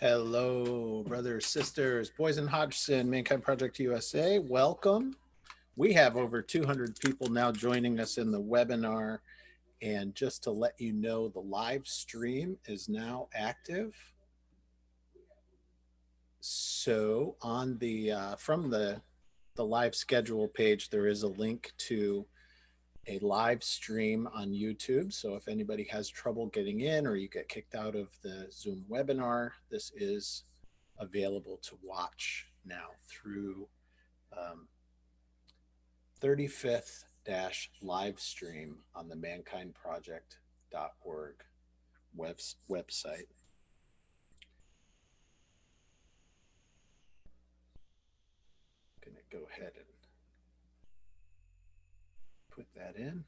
Hello, brothers, sisters, boys and Hodgson, Mankind Project USA. Welcome. We have over 200 people now joining us in the webinar. And just to let you know, the live stream is now active. So on the from the live schedule page, there is a link to a live stream on YouTube. So if anybody has trouble getting in or you get kicked out of the Zoom webinar, this is available to watch now through 35th live stream on the mankindproject.org website. I'm going to go ahead and put that in.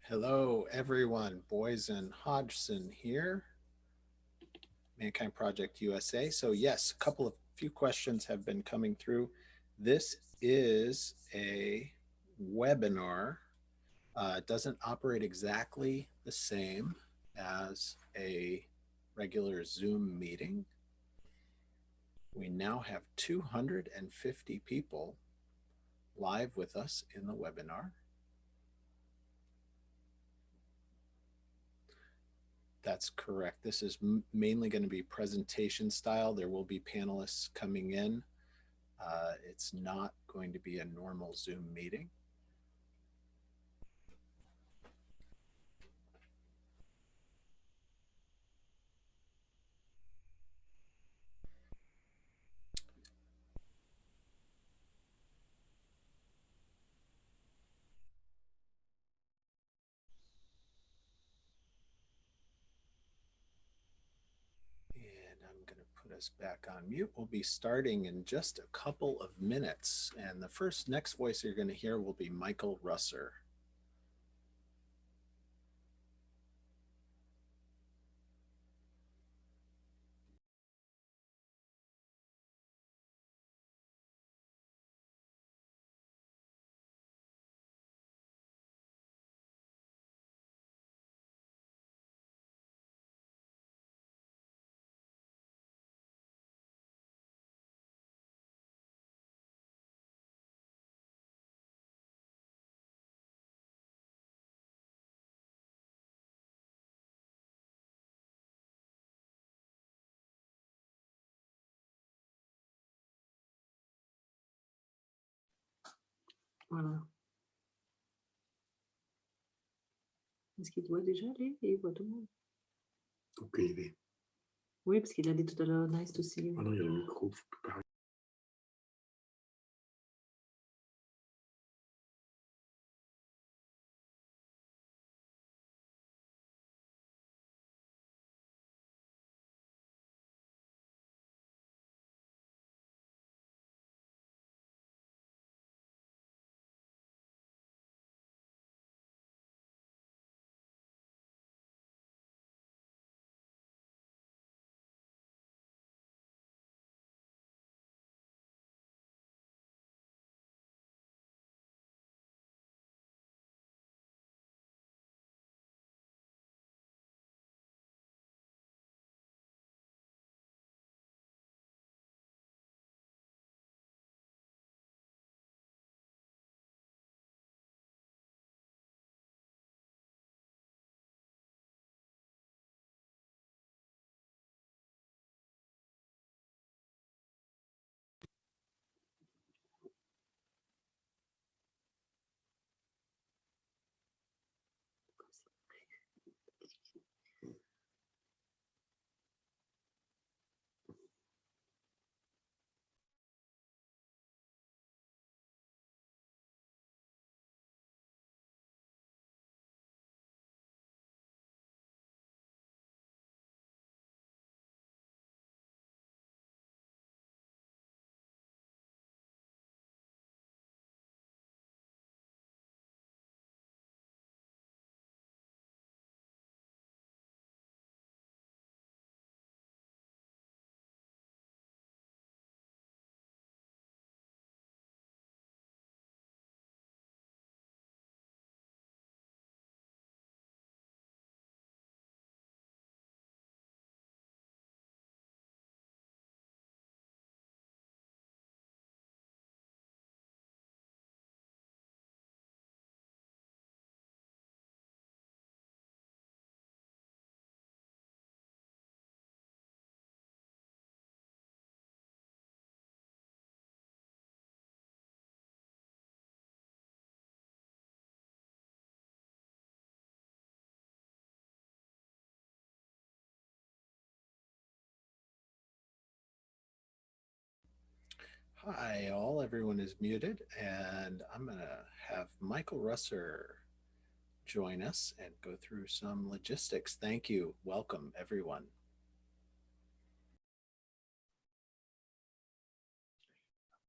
Hello, everyone. Boysen Hodgson here, Mankind Project USA. So yes, few questions have been coming through. This is a webinar. It doesn't operate exactly the same as a regular Zoom meeting. We now have 250 people live with us in the webinar. That's correct. This is mainly going to be presentation style. There will be panelists coming in. It's not going to be a normal Zoom meeting. And I'm going to put us back on mute. We'll be starting in just a couple of minutes. And the next voice you're going to hear will be Michael Russer. Voilà. Est-ce qu'il doit déjà aller? Il voit tout le monde. Aucune idée. Oui, parce qu'il a dit tout à l'heure, nice to see you. Ah non, il y a le micro, faut plus parler. Hi, all. Everyone is muted, and I'm going to have Michael Russer join us and go through some logistics. Thank you. Welcome, everyone.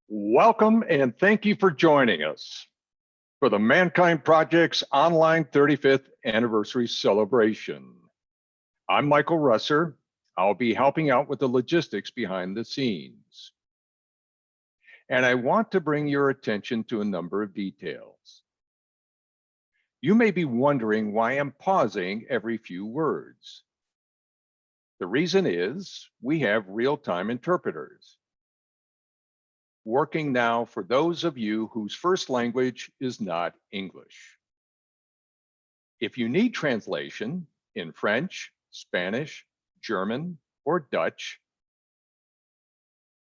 Welcome and thank you for joining us for the Mankind Project's online 35th anniversary celebration. I'm Michael Russer. I'll be helping out with the logistics behind the scenes. And I want to bring your attention to a number of details. You may be wondering why I'm pausing every few words. The reason is we have real-time interpreters working now for those of you whose first language is not English. If you need translation in French, Spanish, German, or Dutch,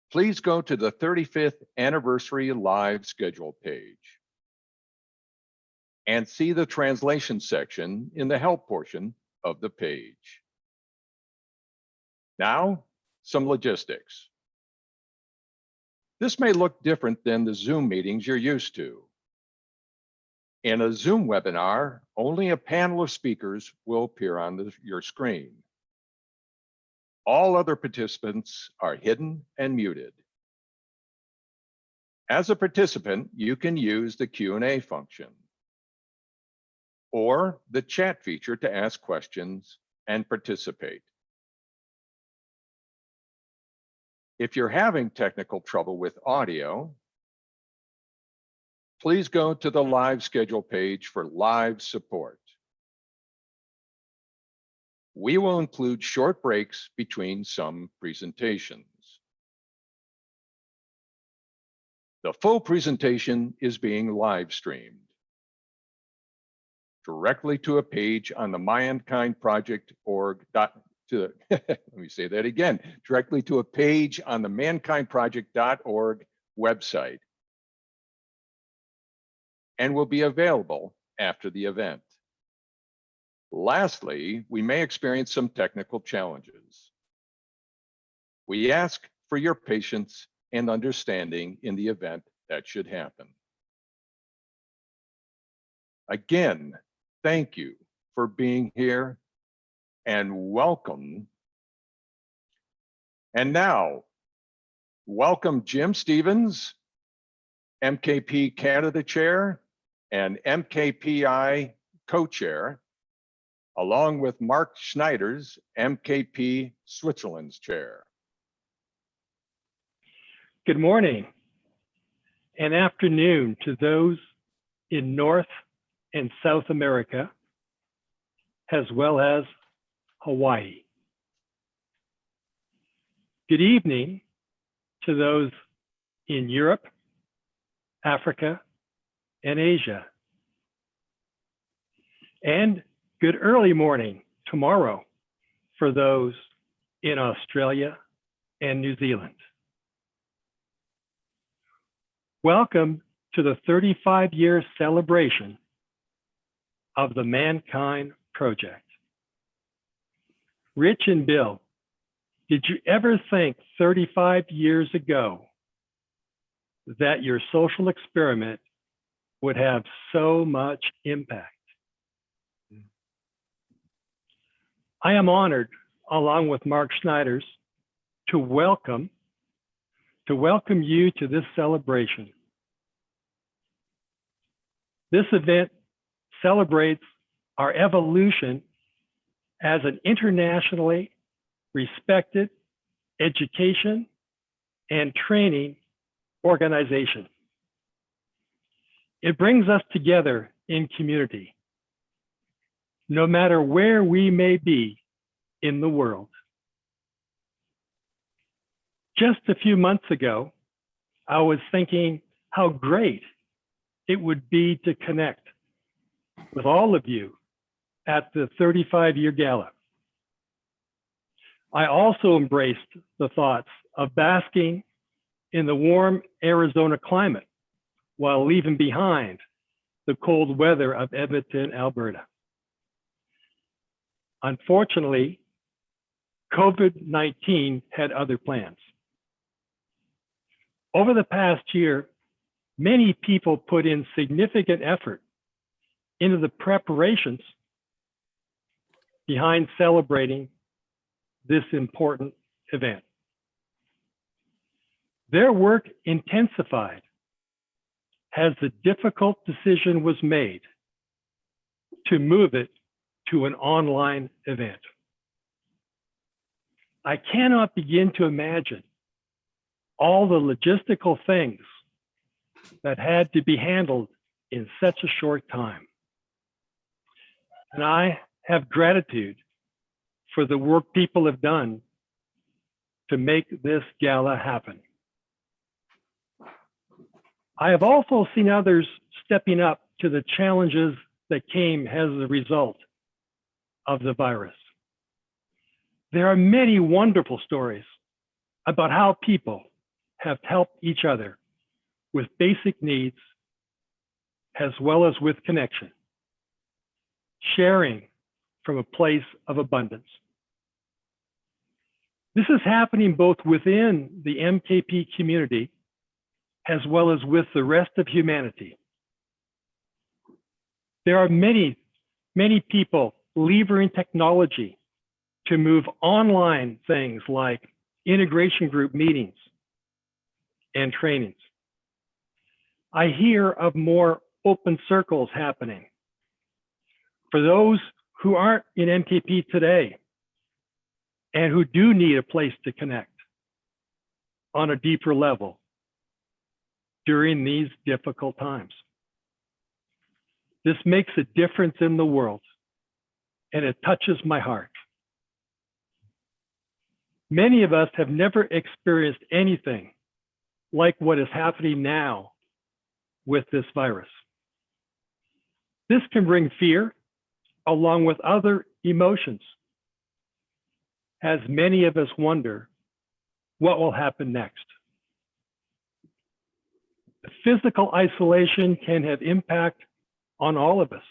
please go to the 35th Anniversary Live Schedule page and see the translation section in the help portion of the page. Now, some logistics. This may look different than the Zoom meetings you're used to. In a Zoom webinar, only a panel of speakers will appear on your screen. All other participants are hidden and muted. As a participant, you can use the Q&A function or the chat feature to ask questions and participate. If you're having technical trouble with audio, please go to the live schedule page for live support. We will include short breaks between some presentations. The full presentation is being live streamed directly to a page on the mankindproject.org. Let me say that again, directly to a page on the mankindproject.org website. and will be available after the event. Lastly, we may experience some technical challenges. We ask for your patience and understanding in the event that should happen. Again, thank you for being here and welcome. And now, welcome Jim Stevens, MKP Canada Chair and MKPI Co-Chair, along with Mark Schneiders, MKP Switzerland's Chair. Good morning and afternoon to those in North and South America, as well as Hawaii. Good evening to those in Europe, Africa, and Asia. And good early morning tomorrow for those in Australia and New Zealand. Welcome to the 35-year celebration of the Mankind Project. Rich and Bill, did you ever think 35 years ago that your social experiment would have so much impact? I am honored, along with Mark Schneiders, to welcome you to this celebration. This event celebrates our evolution as an internationally respected education and training organization. It brings us together in community, no matter where we may be in the world. Just a few months ago, I was thinking how great it would be to connect with all of you at the 35-year gala. I also embraced the thoughts of basking in the warm Arizona climate while leaving behind the cold weather of Edmonton, Alberta. Unfortunately, COVID-19 had other plans. Over the past year, many people put in significant effort into the preparations behind celebrating this important event. Their work intensified as the difficult decision was made to move it to an online event. I cannot begin to imagine all the logistical things that had to be handled in such a short time. And I have gratitude for the work people have done to make this gala happen. I have also seen others stepping up to the challenges that came as a result of the virus. There are many wonderful stories about how people have helped each other with basic needs as well as with connection, sharing from a place of abundance. This is happening both within the MKP community as well as with the rest of humanity. There are many people leveraging technology to move online things like integration group meetings and trainings. I hear of more open circles happening. For those who aren't in MKP today and who do need a place to connect on a deeper level during these difficult times. This makes a difference in the world, and it touches my heart. Many of us have never experienced anything like what is happening now with this virus. This can bring fear along with other emotions, as many of us wonder what will happen next. The physical isolation can have impact on all of us.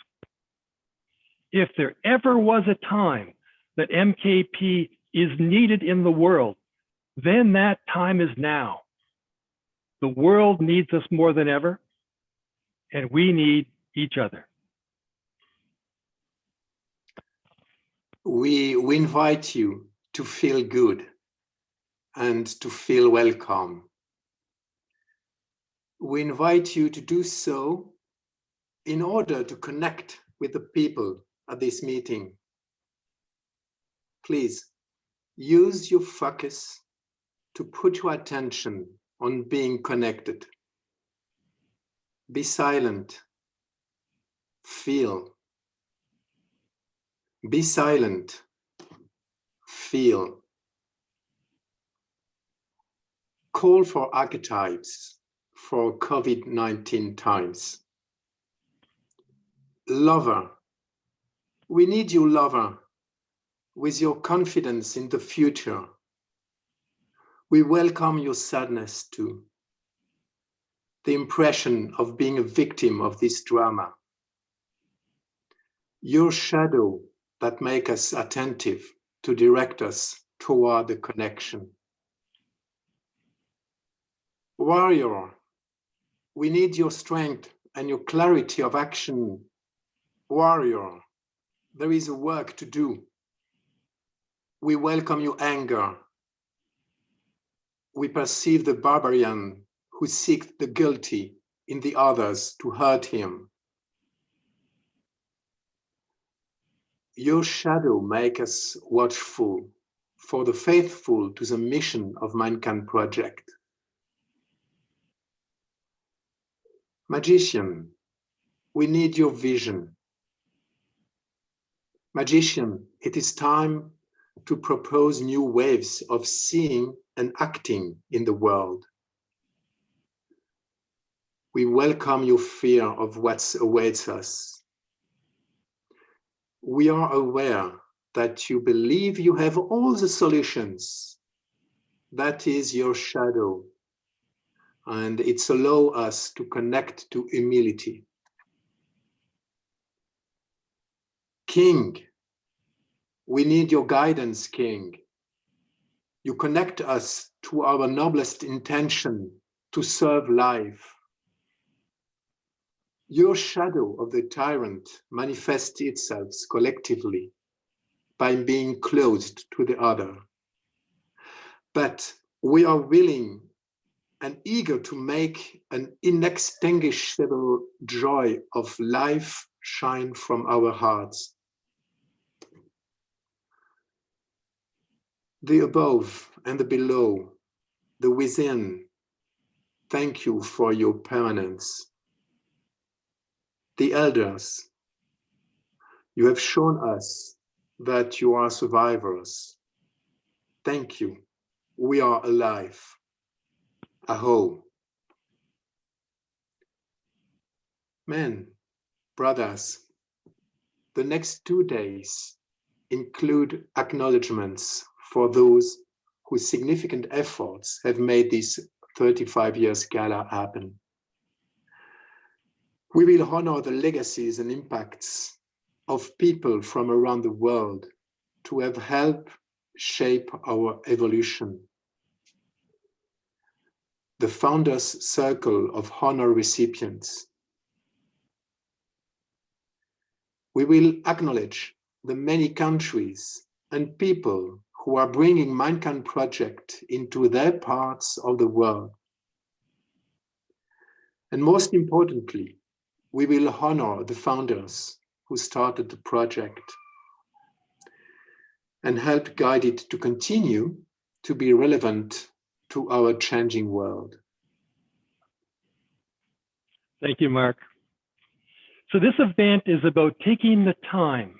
If there ever was a time that MKP is needed in the world, then that time is now. The world needs us more than ever, and we need each other. We invite you to feel good and to feel welcome. We invite you to do so in order to connect with the people at this meeting. Please use your focus to put your attention on being connected. Be silent. Feel. Be silent. Feel. Call for archetypes for COVID-19 times. Lover. We need you, lover, with your confidence in the future. We welcome your sadness too. The impression of being a victim of this drama. Your shadow that make us attentive to direct us toward the connection. Warrior, we need your strength and your clarity of action. Warrior, there is a work to do. We welcome your anger. We perceive the barbarian who seeks the guilty in the others to hurt him. Your shadow make us watchful for the faithful to the mission of Mankind Project. Magician, we need your vision. Magician, it is time to propose new ways of seeing and acting in the world. We welcome your fear of what awaits us. We are aware that you believe you have all the solutions. That is your shadow. And it's allow us to connect to humility. King, we need your guidance, King. You connect us to our noblest intention to serve life. Your shadow of the tyrant manifests itself collectively by being closed to the other. But we are willing and eager to make an inextinguishable joy of life shine from our hearts. The above and the below, the within, thank you for your permanence. The elders, you have shown us that you are survivors. Thank you, we are alive. Aho. Men, brothers, the next 2 days include acknowledgements for those whose significant efforts have made this 35 years gala happen. We will honor the legacies and impacts of people from around the world to have helped shape our evolution. The Founders Circle of Honor recipients. We will acknowledge the many countries and people who are bringing Mankind Project into their parts of the world. And most importantly, we will honor the founders who started the project and help guide it to continue to be relevant to our changing world. Thank you, Mark. So this event is about taking the time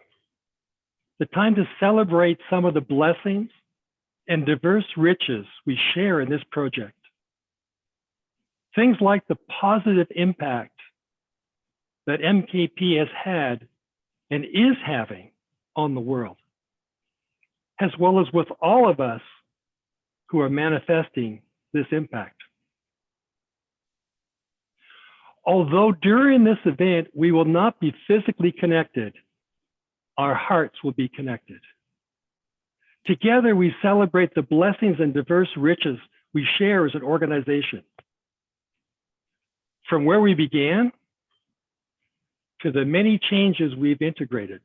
to celebrate some of the blessings and diverse riches we share in this project. Things like the positive impact that MKP has had and is having on the world, as well as with all of us who are manifesting this impact. Although during this event, we will not be physically connected, our hearts will be connected. Together, we celebrate the blessings and diverse riches we share as an organization. From where we began to the many changes we've integrated,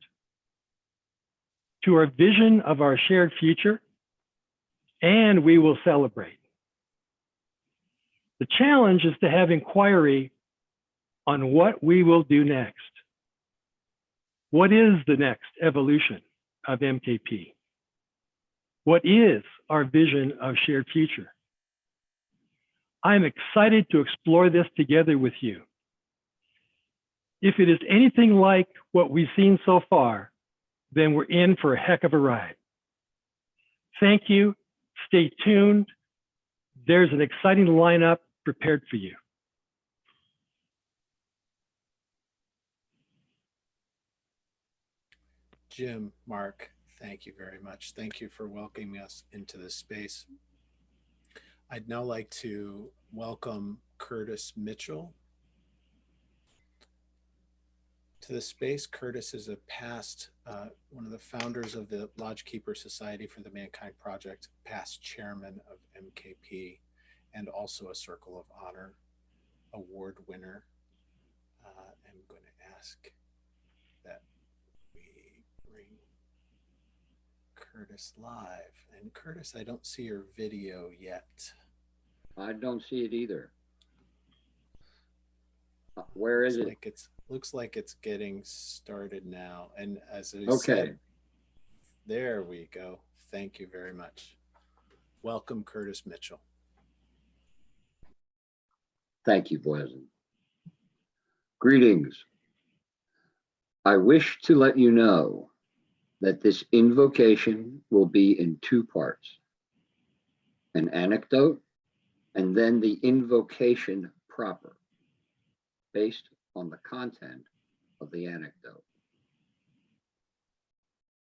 to our vision of our shared future, and we will celebrate. The challenge is to have inquiry on what we will do next. What is the next evolution of MKP? What is our vision of shared future? I'm excited to explore this together with you. If it is anything like what we've seen so far, then we're in for a heck of a ride. Thank you. Stay tuned. There's an exciting lineup prepared for you. Jim, Mark, thank you very much. Thank you for welcoming us into this space. I'd now like to welcome Curtis Mitchell to the space. Curtis is a past, one of the founders of the Lodgekeeper Society for the Mankind Project, past chairman of MKP, and also a Circle of Honor award winner. I'm going to ask that we bring Curtis live. And Curtis, I don't see your video yet. I don't see it either. Where is it? Looks like it's getting started now. And as I Okay. said, there we go. Thank you very much. Welcome, Curtis Mitchell. Thank you, Boysen. Greetings. I wish to let you know that this invocation will be in two parts: an anecdote and then the invocation proper, based on the content of the anecdote.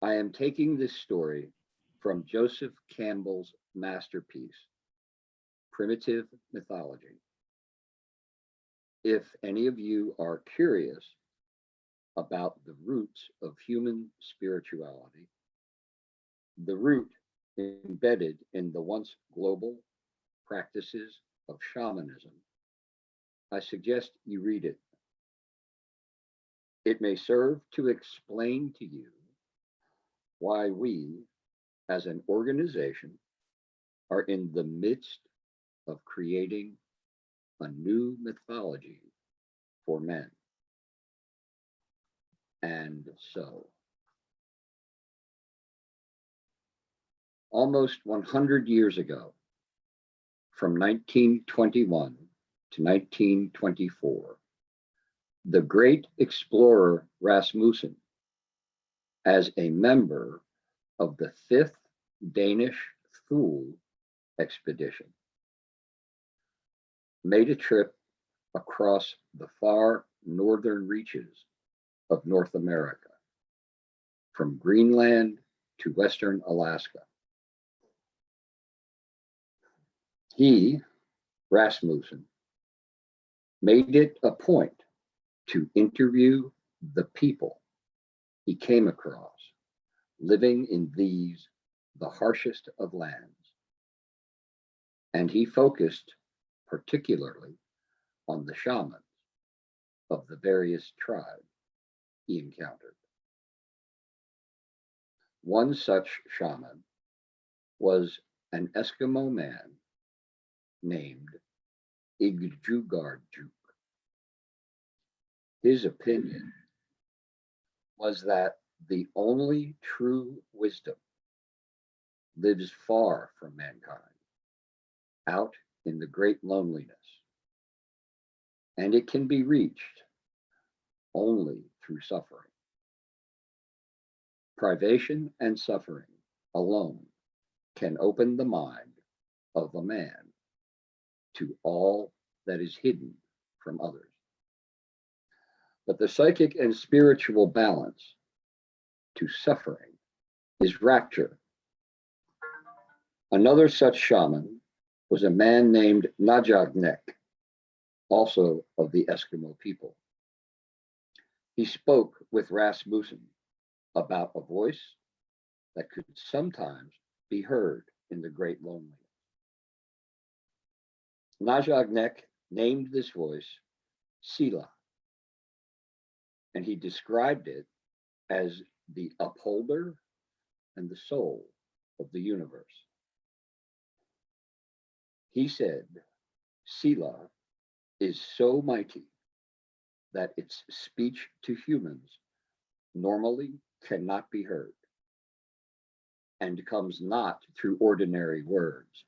I am taking this story from Joseph Campbell's masterpiece, Primitive Mythology. If any of you are curious about the roots of human spirituality, the root embedded in the once global practices of shamanism, I suggest you read it. It may serve to explain to you why we, as an organization, are in the midst of creating a new mythology for men. And so, almost 100 years ago, from 1921 to 1924, the great explorer Rasmussen, as a member of the 5th Danish Thule expedition, made a trip across the far northern reaches of North America, from Greenland to Western Alaska. He, Rasmussen, made it a point to interview the people he came across living in these, the harshest of lands. And he focused particularly on the shamans of the various tribes he encountered. One such shaman was an Eskimo man named Igjugarjuk. His opinion was that the only true wisdom lives far from mankind, out in the great loneliness, and it can be reached only through suffering. Privation and suffering alone can open the mind of a man to all that is hidden from others. But the psychic and spiritual balance to suffering is rapture. Another such shaman was a man named Najagnek, also of the Eskimo people. He spoke with Rasmussen about a voice that could sometimes be heard in the great loneliness. Najagnek named this voice Sila, and he described it as the upholder and the soul of the universe. He said, Sila is so mighty that its speech to humans normally cannot be heard, and comes not through ordinary words,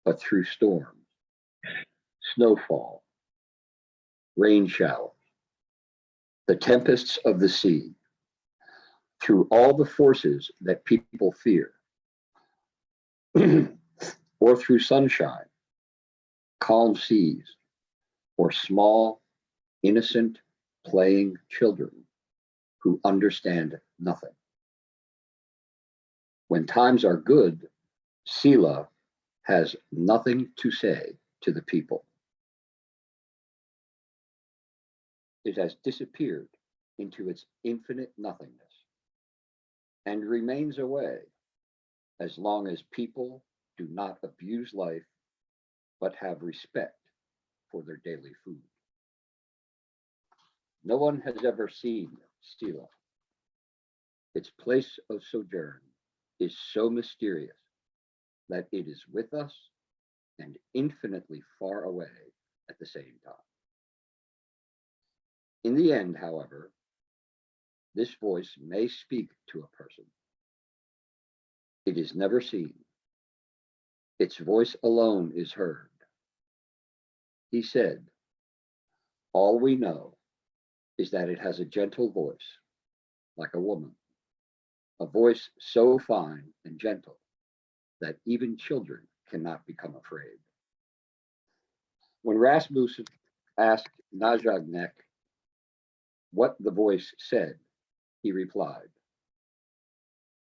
but through storms, snowfall, rain showers, the tempests of the sea, through all the forces that people fear, or through sunshine, calm seas, or small, innocent, playing children who understand nothing. When times are good, Sila has nothing to say to the people. It has disappeared into its infinite nothingness and remains away as long as people do not abuse life, but have respect for their daily food. No one has ever seen Sila. Its place of sojourn is so mysterious that it is with us and infinitely far away at the same time. In the end, however, this voice may speak to a person. It is never seen. Its voice alone is heard. He said, all we know is that it has a gentle voice, like a woman, a voice so fine and gentle that even children cannot become afraid. When Rasmussen asked Najagnek what the voice said, he replied,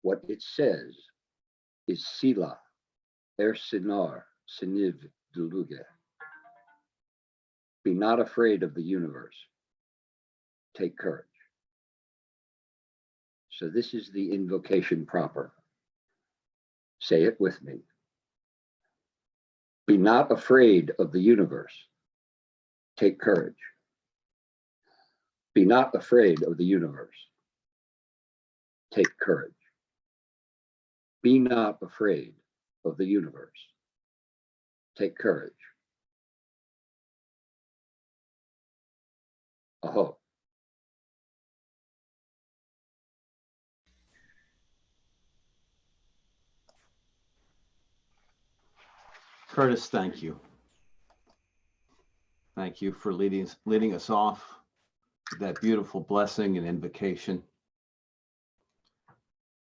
what it says is Sila, Sinar, Siniv Duluge. Be not afraid of the universe. Take courage. So this is the invocation proper. Say it with me. Be not afraid of the universe. Take courage. Be not afraid of the universe. Take courage. Be not afraid of the universe. Take courage. Aho. Curtis, thank you. Thank you for leading us off with that beautiful blessing and invocation.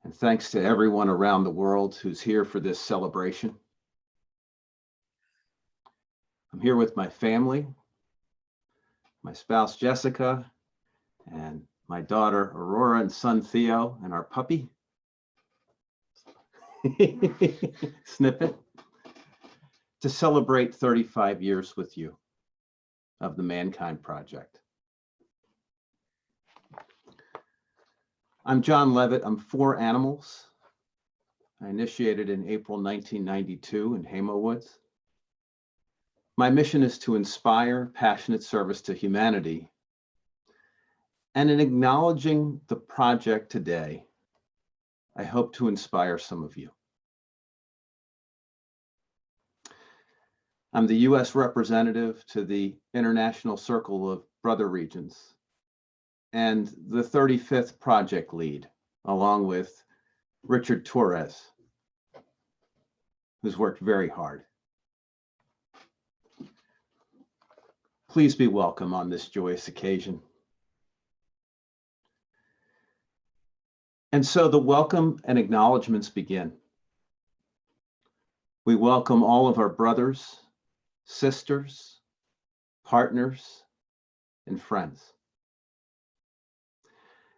And thanks to everyone around the world who's here for this celebration. I'm here with my family, my spouse, Jessica, and my daughter, Aurora, and son, Theo, and our puppy, Snippet, to celebrate 35 years with you of the Mankind Project. I'm John Levitt. I'm For Animals. I initiated in April 1992 in Hamo Woods. My mission is to inspire passionate service to humanity. And in acknowledging the project today, I hope to inspire some of you. I'm the U.S. representative to the International Circle of Brother Regions and the 35th project lead, along with Richard Torres, who's worked very hard. Please be welcome on this joyous occasion. And so the welcome and acknowledgements begin. We welcome all of our brothers, sisters, partners, and friends.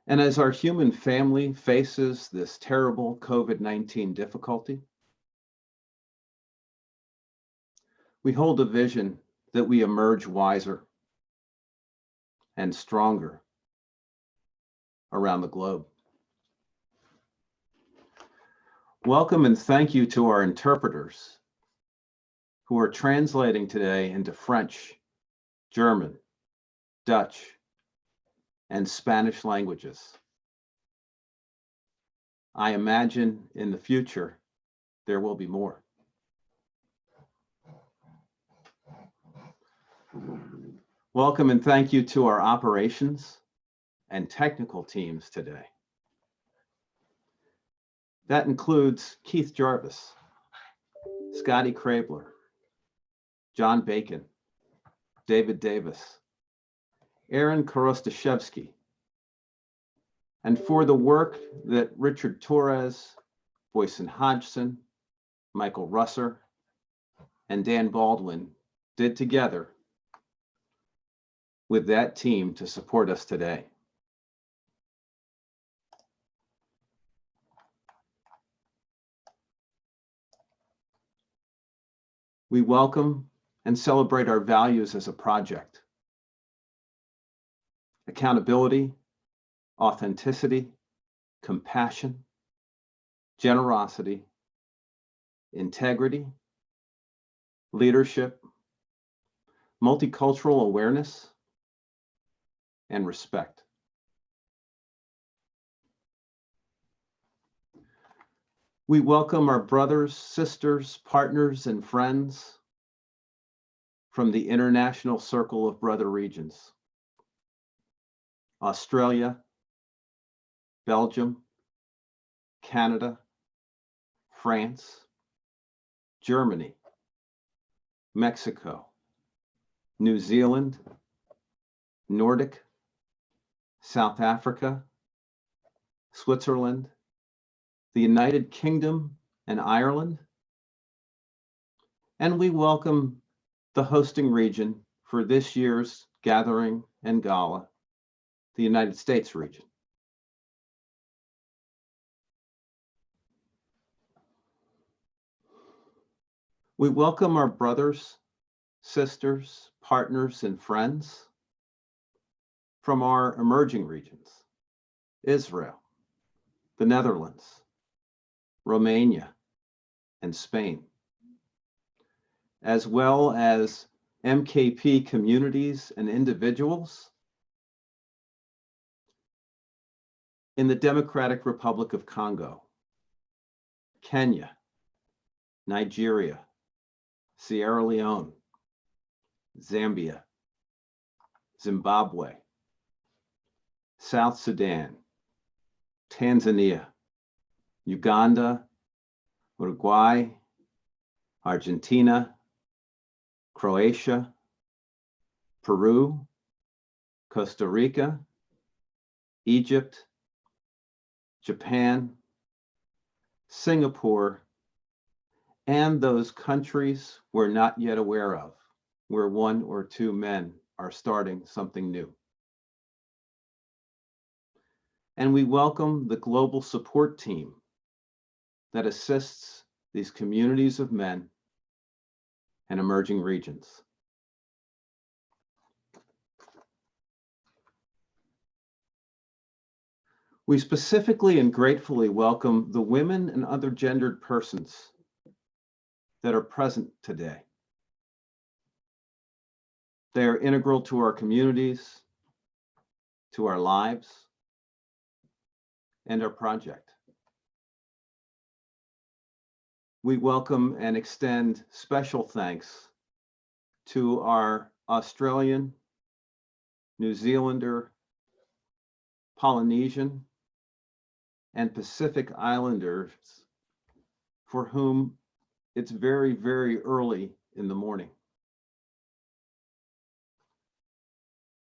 And as our human family faces this terrible COVID-19 difficulty, we hold a vision that we emerge wiser and stronger around the globe. Welcome and thank you to our interpreters who are translating today into French, German, Dutch, and Spanish languages. I imagine in the future, there will be more. Welcome and thank you to our operations and technical teams today. That includes Keith Jarvis, Scotty Krabler, John Bacon, David Davis, Aaron Korostashevsky, and for the work that Richard Torres, Boyson Hodgson, Michael Russer, and Dan Baldwin did together with that team to support us today. We welcome and celebrate our values as a project: accountability, authenticity, compassion, generosity, integrity, leadership, multicultural awareness, and respect. We welcome our brothers, sisters, partners, and friends from the International Circle of Brother Regions: Australia, Belgium, Canada, France, Germany, Mexico, New Zealand, Nordic, South Africa, Switzerland, the United Kingdom and Ireland, and we welcome the hosting region for this year's gathering and gala, the United States region. We welcome our brothers, sisters, partners, and friends from our emerging regions: Israel, the Netherlands, Romania, and Spain, as well as MKP communities and individuals in the Democratic Republic of Congo, Kenya, Nigeria, Sierra Leone, Zambia, Zimbabwe, South Sudan, Tanzania, Uganda, Uruguay, Argentina, Croatia, Peru, Costa Rica, Egypt, Japan, Singapore, and those countries we're not yet aware of, where one or two men are starting something new. And we welcome the global support team that assists these communities of men and emerging regions. We specifically and gratefully welcome the women and other gendered persons that are present today. They are integral to our communities, to our lives, and our project. We welcome and extend special thanks to our Australian, New Zealander, Polynesian, and Pacific Islanders, for whom it's very, very early in the morning.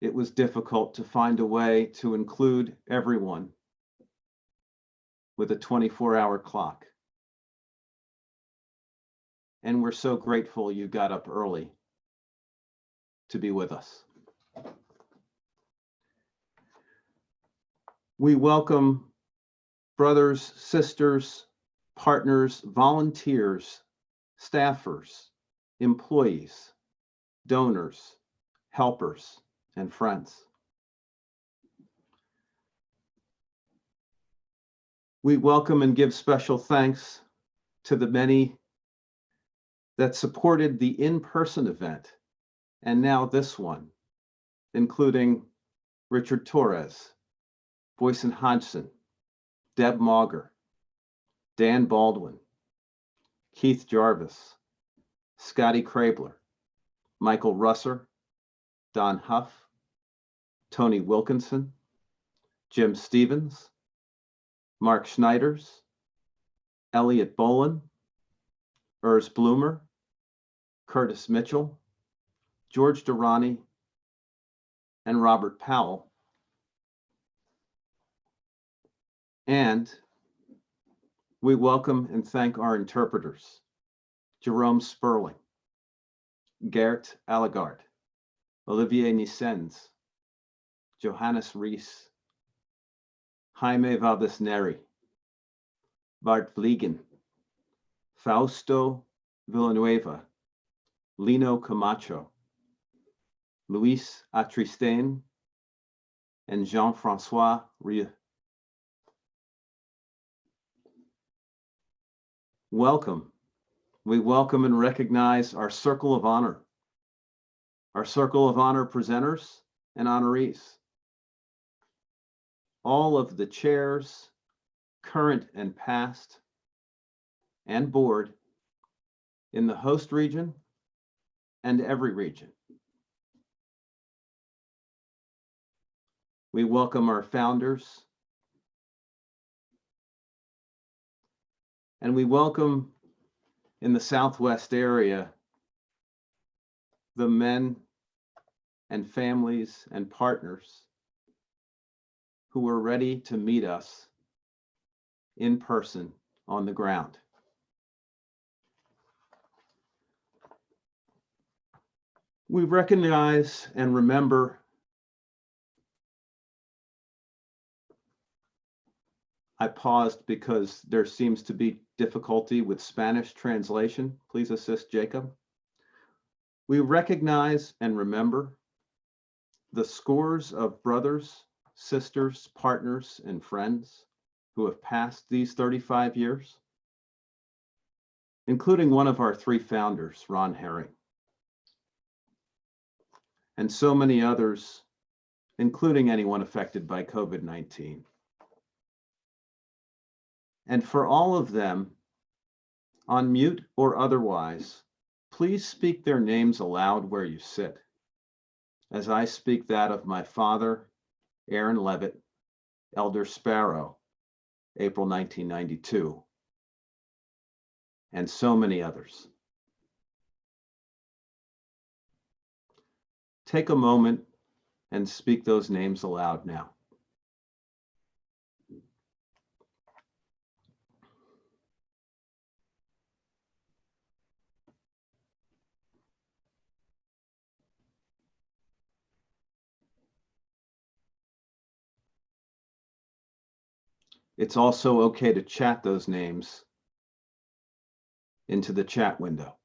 It was difficult to find a way to include everyone with a 24-hour clock. And we're so grateful you got up early to be with us. We welcome brothers, sisters, partners, volunteers, staffers, employees, donors, helpers, and friends. We welcome and give special thanks to the many that supported the in-person event and now this one, including Richard Torres, Boyson Hodgson, Deb Mauger, Dan Baldwin, Keith Jarvis, Scotty Krabler, Michael Russer, Don Huff, Tony Wilkinson, Jim Stevens, Mark Schneiders, Elliot Bolin, Urs Bloomer, Curtis Mitchell, George Durrani, and Robert Powell. And we welcome and thank our interpreters, Jerome Sperling, Gert Allegard, Olivier Nissens, Johannes Rees, Jaime Valdes Neri, Bart Vliegen, Fausto Villanueva, Lino Camacho, Luis Atristain, and Jean-Francois Rieu. Welcome. We welcome and recognize our Circle of Honor, our Circle of Honor presenters and honorees. All of the chairs, current and past, and board in the host region and every region. We welcome our founders, and we welcome in the Southwest area the men and families and partners who were ready to meet us in person on the ground. We recognize and remember I paused because there seems to be difficulty with Spanish translation. Please assist Jacob. We recognize and remember the scores of brothers, sisters, partners, and friends who have passed these 35 years, including one of our three founders, Ron Herring, and so many others, including anyone affected by COVID-19. And for all of them, on mute or otherwise, please speak their names aloud where you sit, as I speak that of my father, Aaron Levitt, Elder Sparrow, April 1992, and so many others. Take a moment and speak those names aloud now. It's also okay to chat those names into the chat window.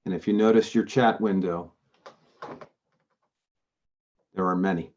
And if you notice your chat window, there are many.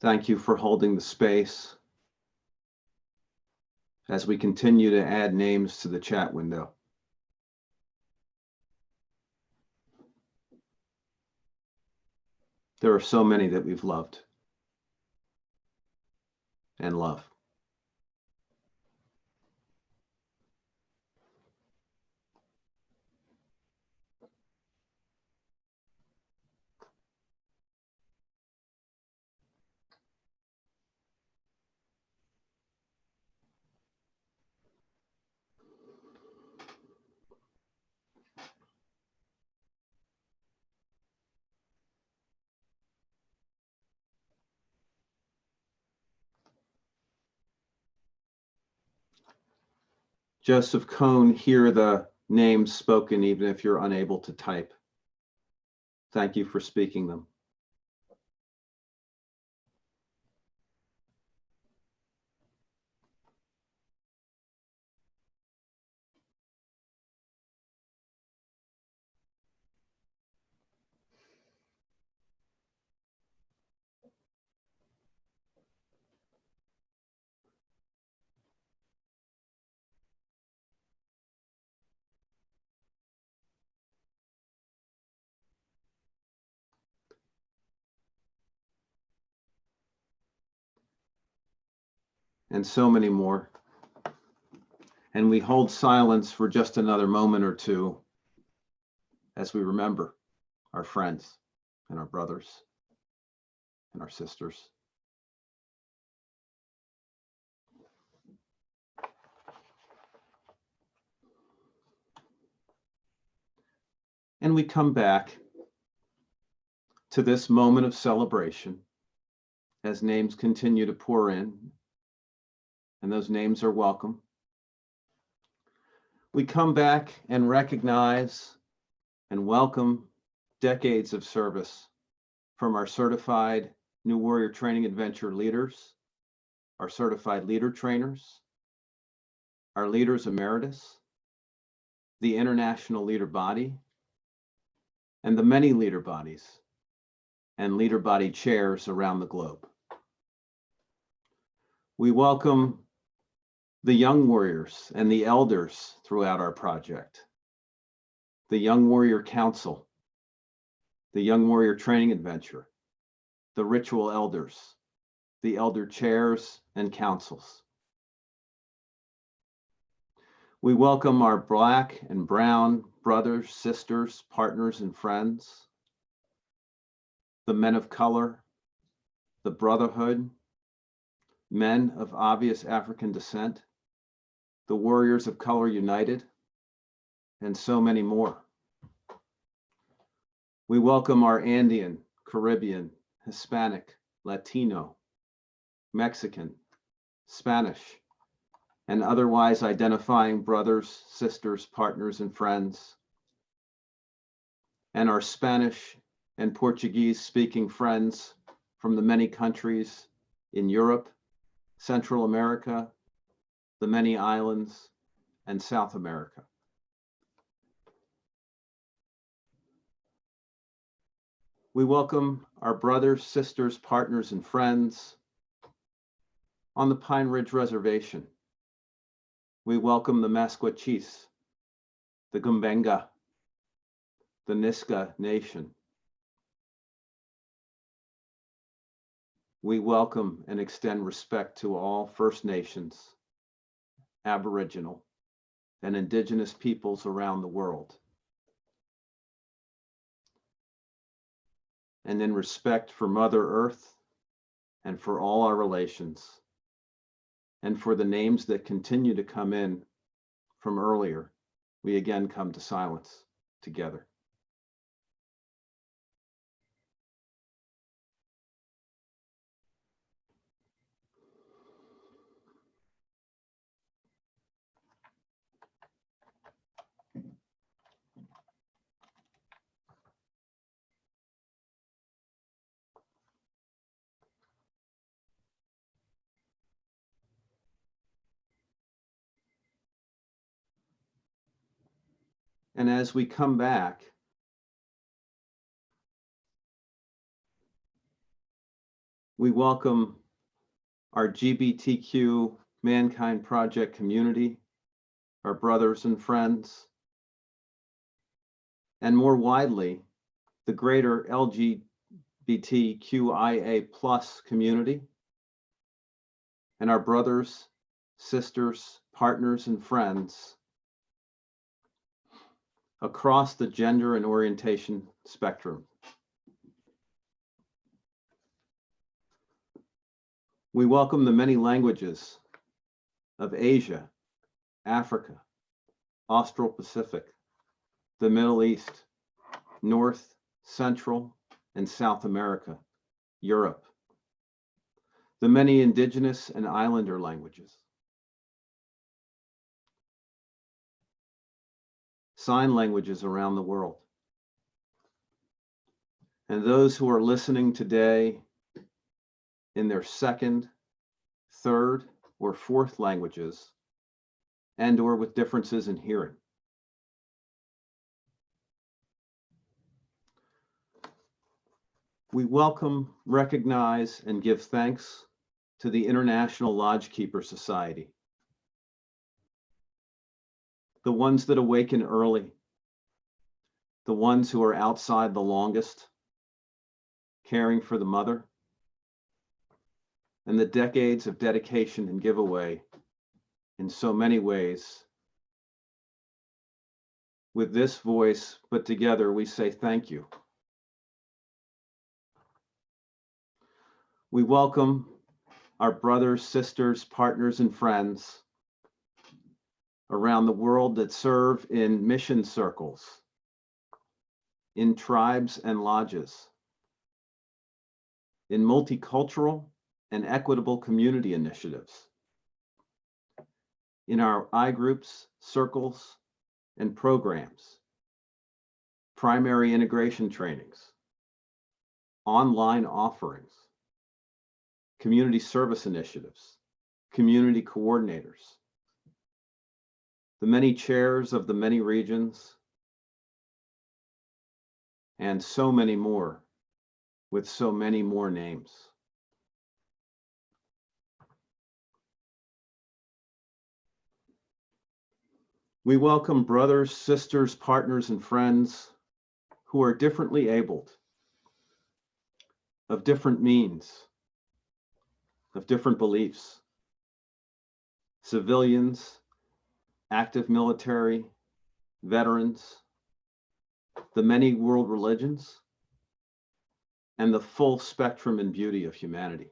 Thank you for holding the space as we continue to add names to the chat window. There are so many that we've loved. and love. Joseph Cohn, hear the names spoken even if you're unable to type. Thank you for speaking them. And so many more. And we hold silence for just another moment or two as we remember our friends and our brothers and our sisters. And we come back to this moment of celebration as names continue to pour in, and those names are welcome. We come back and recognize and welcome decades of service from our certified New Warrior Training Adventure leaders, our certified leader trainers, our leaders emeritus, the international leader body, and the many leader bodies and leader body chairs around the globe. We welcome the young warriors and the elders throughout our project, the Young Warrior Council, the Young Warrior Training Adventure, the ritual elders, the elder chairs and councils. We welcome our Black and brown brothers, sisters, partners, and friends, the men of color, the brotherhood, men of obvious African descent, the Warriors of Color United, and so many more. We welcome our Andean, Caribbean, Hispanic, Latino, Mexican, Spanish, and otherwise identifying brothers, sisters, partners, and friends, and our Spanish and Portuguese speaking friends from the many countries in Europe, Central America, the many islands, and South America. We welcome our brothers, sisters, partners, and friends on the Pine Ridge Reservation. We welcome the Masquachis, the Gumbenga, the Niska Nation. We welcome and extend respect to all First Nations, Aboriginal, and Indigenous peoples around the world. And in respect for Mother Earth and for all our relations, and for the names that continue to come in from earlier, we again come to silence together. And as we come back, we welcome our LGBTQ Mankind Project community, our brothers and friends, and more widely, the greater LGBTQIA+ community, and our brothers, sisters, partners, and friends across the gender and orientation spectrum. We welcome the many languages of Asia, Africa, Austral-Pacific, the Middle East, North, Central, and South America, Europe, the many indigenous and islander languages, sign languages around the world, and those who are listening today in their second, third, or fourth languages, and or with differences in hearing. We welcome, recognize, and give thanks to the International Lodge Keeper Society, the ones that awaken early, the ones who are outside the longest, caring for the mother, and the decades of dedication and giveaway in so many ways. With this voice put together, we say thank you. We welcome our brothers, sisters, partners, and friends around the world that serve in mission circles, in tribes and lodges, in multicultural and equitable community initiatives, in our I-groups, circles, and programs, primary integration trainings, online offerings, community service initiatives, community coordinators, the many chairs of the many regions, and so many more, with so many more names. We welcome brothers, sisters, partners, and friends who are differently abled, of different means, of different beliefs, civilians, active military, veterans, the many world religions, and the full spectrum and beauty of humanity.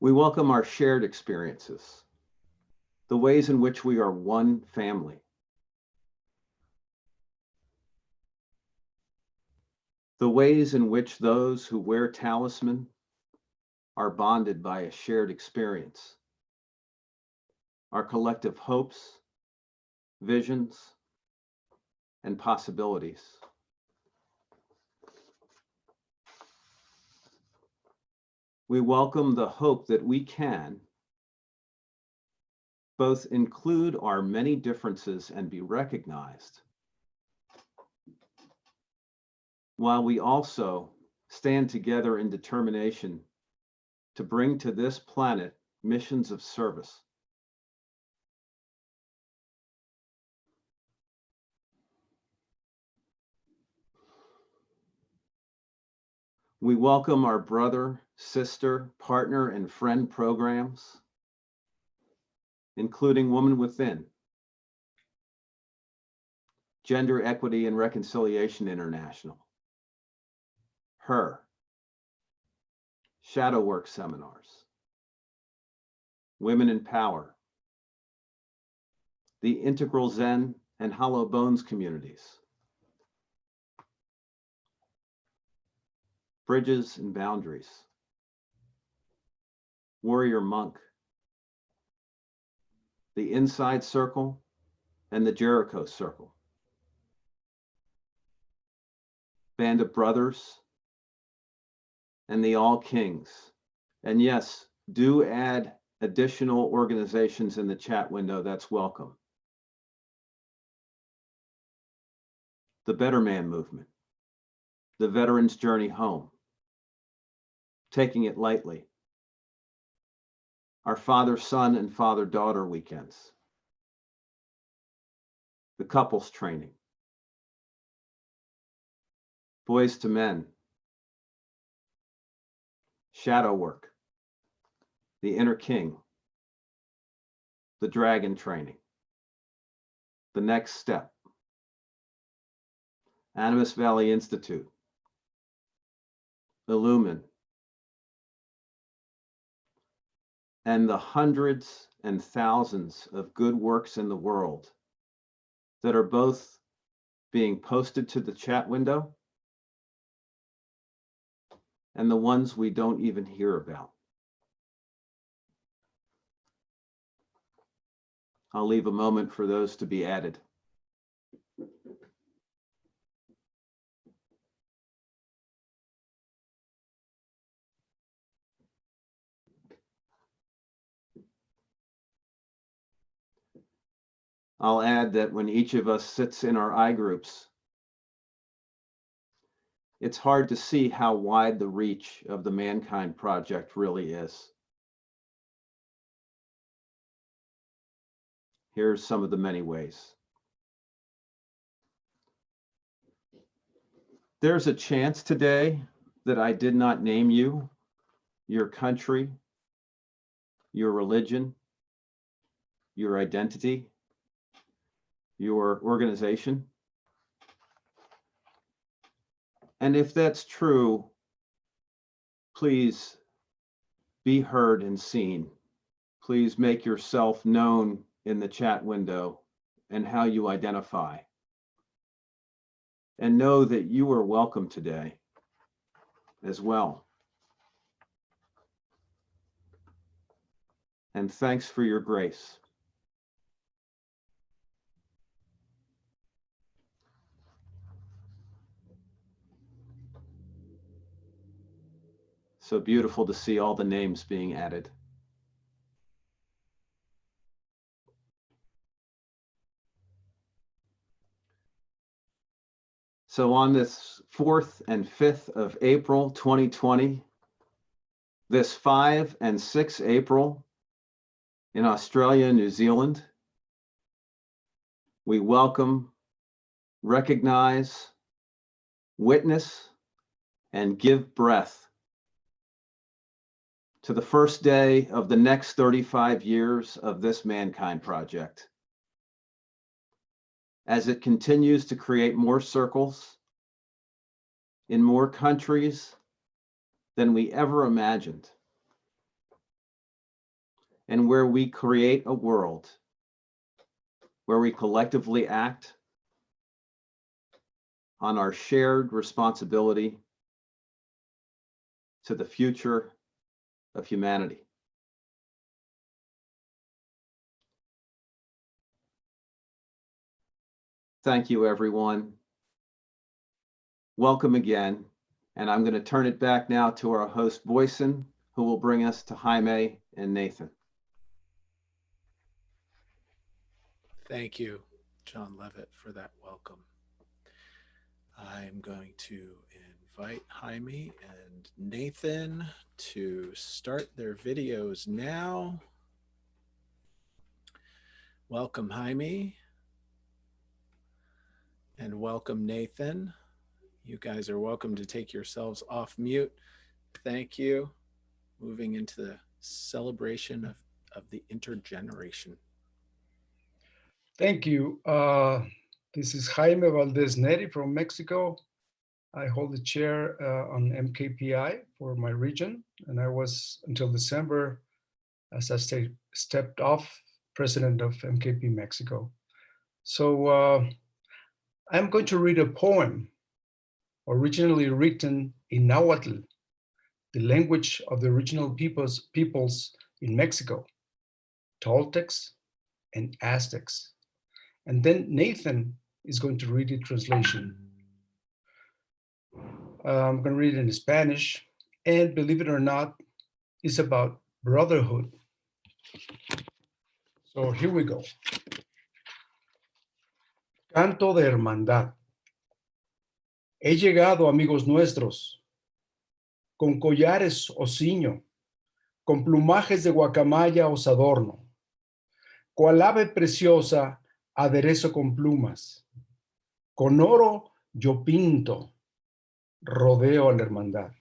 We welcome our shared experiences, the ways in which we are one family, the ways in which those who wear talisman are bonded by a shared experience, our collective hopes, visions, and possibilities. We welcome the hope that we can both include our many differences and be recognized, while we also stand together in determination to bring to this planet missions of service. We welcome our brother, sister, partner, and friend programs, including Woman Within, Gender Equity and Reconciliation International, HER, Shadow Work Seminars, Women in Power, the Integral Zen and Hollow Bones communities, Bridges and Boundaries, Warrior Monk, the Inside Circle, and the Jericho Circle, Band of Brothers, and the All Kings. And yes, do add additional organizations in the chat window, that's welcome. The Better Man Movement, the Veterans Journey Home, Taking It Lightly, our father-son and father-daughter weekends, the couples training, Boys to Men, shadow work, the inner king, the dragon training, the next step, Animas Valley Institute, Illumin, and the hundreds and thousands of good works in the world that are both being posted to the chat window and the ones we don't even hear about. I'll leave a moment for those to be added. I'll add that when each of us sits in our iGroups, it's hard to see how wide the reach of the Mankind Project really is. Here's some of the many ways. There's a chance today that I did not name you, your country, your religion, your identity, your organization. And if that's true, please be heard and seen. Please make yourself known in the chat window and how you identify. And know that you are welcome today as well. And thanks for your grace. So beautiful to see all the names being added. So on this 4th and 5th of April, 2020, this 5 and 6 April in Australia and New Zealand, we welcome, recognize, witness, and give breath to the first day of the next 35 years of this Mankind Project, as it continues to create more circles in more countries than we ever imagined, and where we create a world where we collectively act on our shared responsibility to the future of humanity. Thank you, everyone. Welcome again. And I'm going to turn it back now to our host, Boyson, who will bring us to Jaime and Nathan. Thank you, John Levitt, for that welcome. I'm going to invite Jaime and Nathan to start their videos now. Welcome, Jaime. And welcome, Nathan. You guys are welcome to take yourselves off mute. Thank you. Moving into the celebration of the intergeneration. Thank you. This is Jaime Valdez Neri from Mexico. I hold the chair on MKPI for my region, and I was until December, as I stepped off, president of MKP Mexico. So I'm going to read a poem originally written in Nahuatl, the language of the original peoples in Mexico, Toltecs and Aztecs. And then Nathan is going to read the translation. I'm going to read it in Spanish, and believe it or not, it's about brotherhood. So here we go. Canto de hermandad. He llegado, amigos nuestros, con collares ociño, con plumajes de guacamaya os adorno, cual ave preciosa aderezo con plumas, con oro yo pinto, rodeo a la hermandad.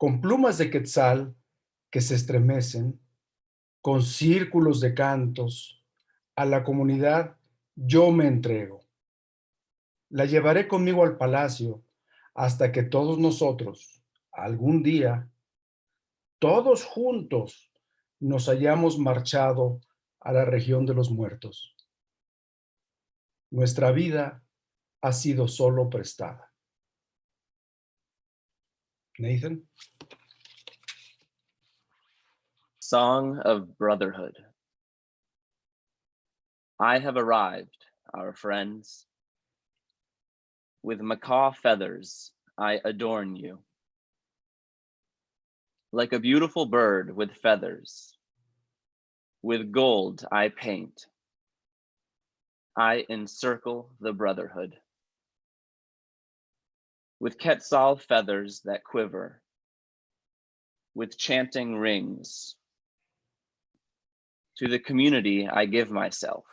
con plumas de quetzal que se estremecen, con círculos de cantos, a la comunidad yo me entrego. La llevaré conmigo al palacio hasta que todos nosotros, algún día, todos juntos, nos hayamos marchado a la región de los muertos. Nuestra vida ha sido solo prestada. Nathan? Song of Brotherhood. I have arrived, our friends. With macaw feathers, I adorn you. Like a beautiful bird with feathers, with gold I paint. I encircle the brotherhood. With quetzal feathers that quiver, with chanting rings. To the community I give myself.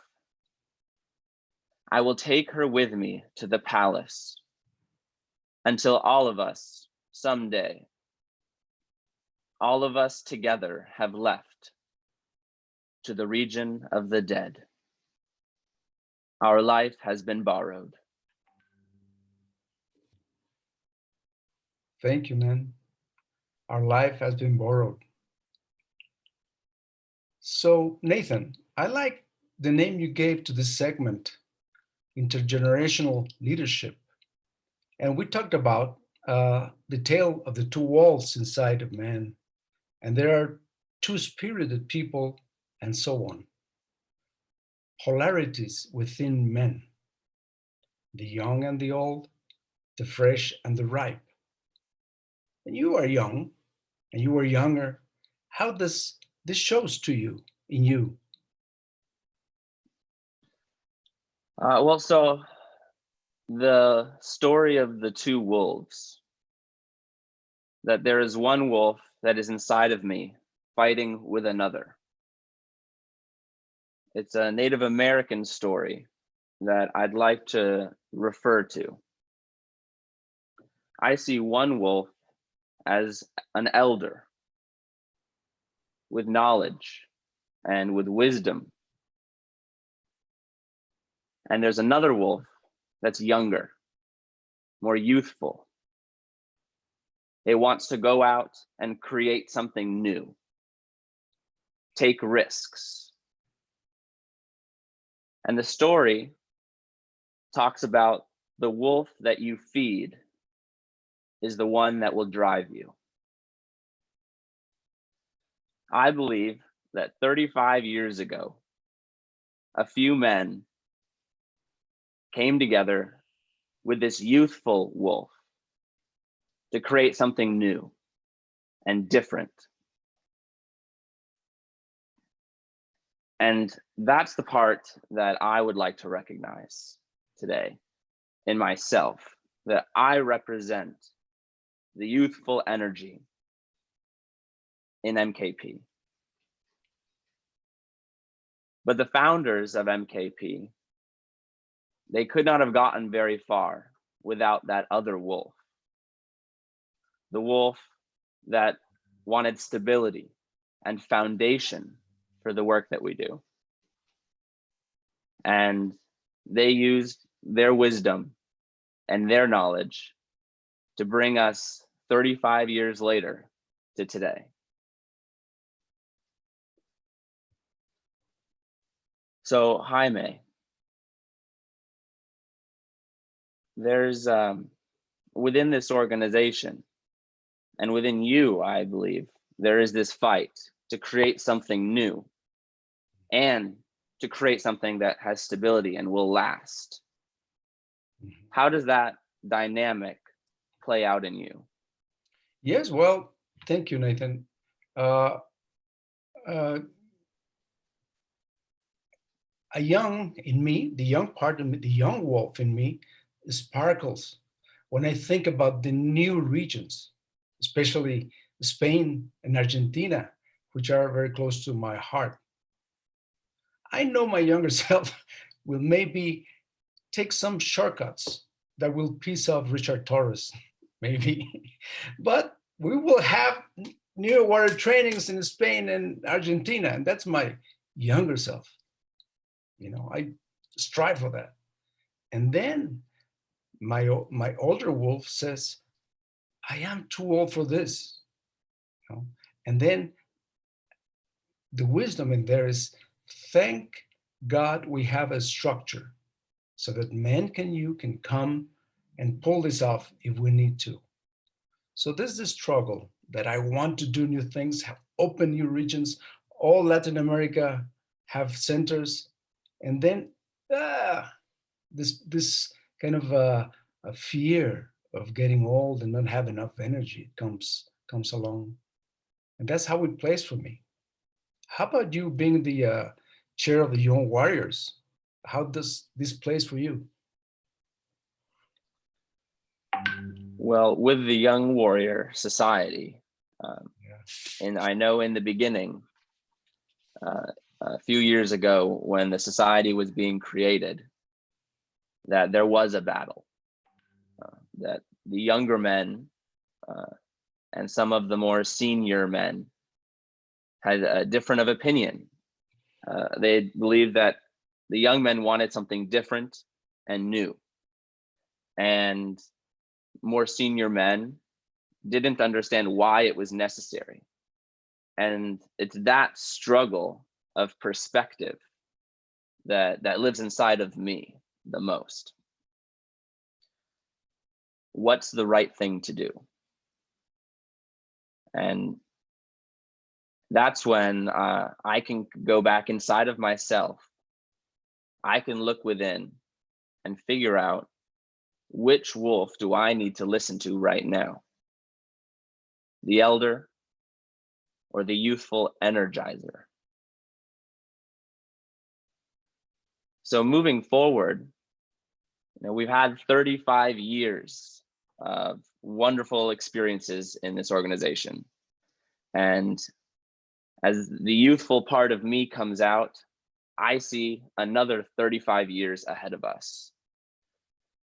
I will take her with me to the palace until all of us, someday, all of us together have left to the region of the dead. Our life has been borrowed. Thank you, man. Our life has been borrowed. So, Nathan, I like the name you gave to this segment, Intergenerational Leadership. And we talked about the tale of the two wolves inside of man. And there are two spirited people and so on. Polarities within men, the young and the old, the fresh and the ripe. And you are young and you are younger. How does this shows to you, in you? So the story of the two wolves, that there is one wolf that is inside of me fighting with another. It's a Native American story that I'd like to refer to. I see one wolf as an elder with knowledge and with wisdom. And there's another wolf that's younger, more youthful. It wants to go out and create something new, take risks. And the story talks about the wolf that you feed is the one that will drive you. I believe that 35 years ago, a few men came together with this youthful wolf to create something new and different. And that's the part that I would like to recognize today in myself, that I represent the youthful energy in MKP. But the founders of MKP, they could not have gotten very far without that other wolf. The wolf that wanted stability and foundation for the work that we do. And they used their wisdom and their knowledge to bring us 35 years later to today. So Jaime, there's within this organization and within you, I believe, there is this fight to create something new and to create something that has stability and will last. How does that dynamic play out in you? Yes, well, thank you, Nathan. A young in me, the young part of me, the young wolf in me sparkles when I think about the new regions, especially Spain and Argentina, which are very close to my heart. I know my younger self will maybe take some shortcuts that will piss off Richard Torres, maybe. But we will have new warrior trainings in Spain and Argentina, and that's my younger self. You know, I strive for that. And then my older wolf says, I am too old for this. You know? And then the wisdom in there is, thank God we have a structure so that you can come and pull this off if we need to. So this is the struggle that I want to do new things, have open new regions. All Latin America have centers, and then this kind of a fear of getting old and not have enough energy comes along, and that's how it plays for me. How about you being the chair of the Young Warriors? How does this plays for you? Well, with the Young Warrior Society, and I know in the beginning, a few years ago when the society was being created, that there was a battle, that the younger men and some of the more senior men had a different of opinion. They believed that the young men wanted something different and new, and more senior men didn't understand why it was necessary. And it's that struggle of perspective that lives inside of me the most. What's the right thing to do? And that's when I can go back inside of myself. I can look within and figure out, which wolf do I need to listen to right now? The elder or the youthful energizer? So moving forward, we've had 35 years of wonderful experiences in this organization. And as the youthful part of me comes out, I see another 35 years ahead of us.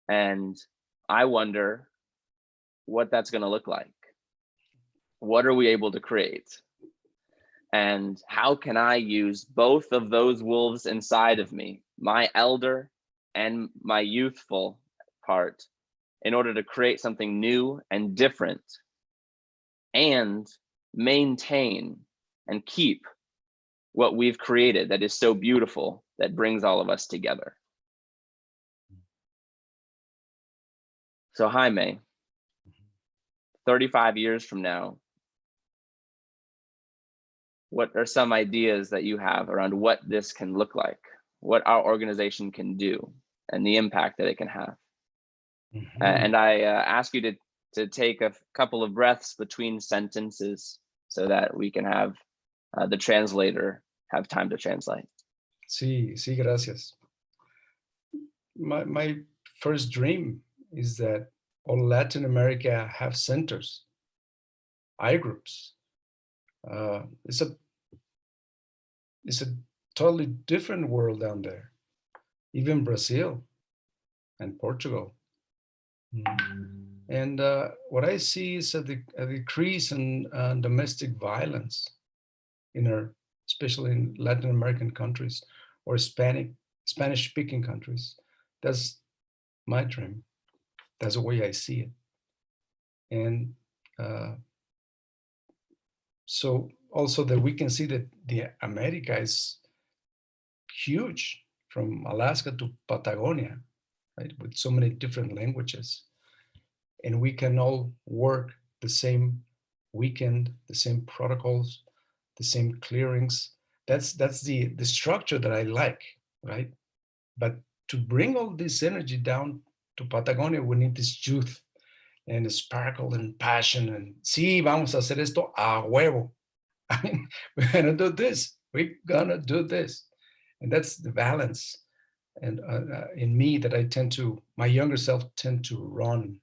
And I wonder what that's going to look like. What are we able to create? And how can I use both of those wolves inside of me, my elder and my youthful part, in order to create something new and different, and maintain and keep what we've created that is so beautiful, that brings all of us together. So Jaime, 35 years from now, what are some ideas that you have around what this can look like, what our organization can do, and the impact that it can have? Mm-hmm. And I ask you to take a couple of breaths between sentences so that we can have the translator have time to translate. Sí, gracias. My first dream is that all Latin America have centers, eye groups. It's a totally different world down there, even Brazil and Portugal. And what I see is a decrease in domestic violence especially in Latin American countries or Spanish-speaking countries. That's my dream. That's the way I see it. And so also that we can see that the America is huge, from Alaska to Patagonia, right? With so many different languages. And we can all work the same weekend, the same protocols, the same clearings. That's the structure that I like, right? But to bring all this energy down to Patagonia, we need this youth and sparkle and passion and sí, vamos a hacer esto a huevo. I mean, we're gonna do this. We're gonna do this. And that's the balance. And in me that my younger self tend to run.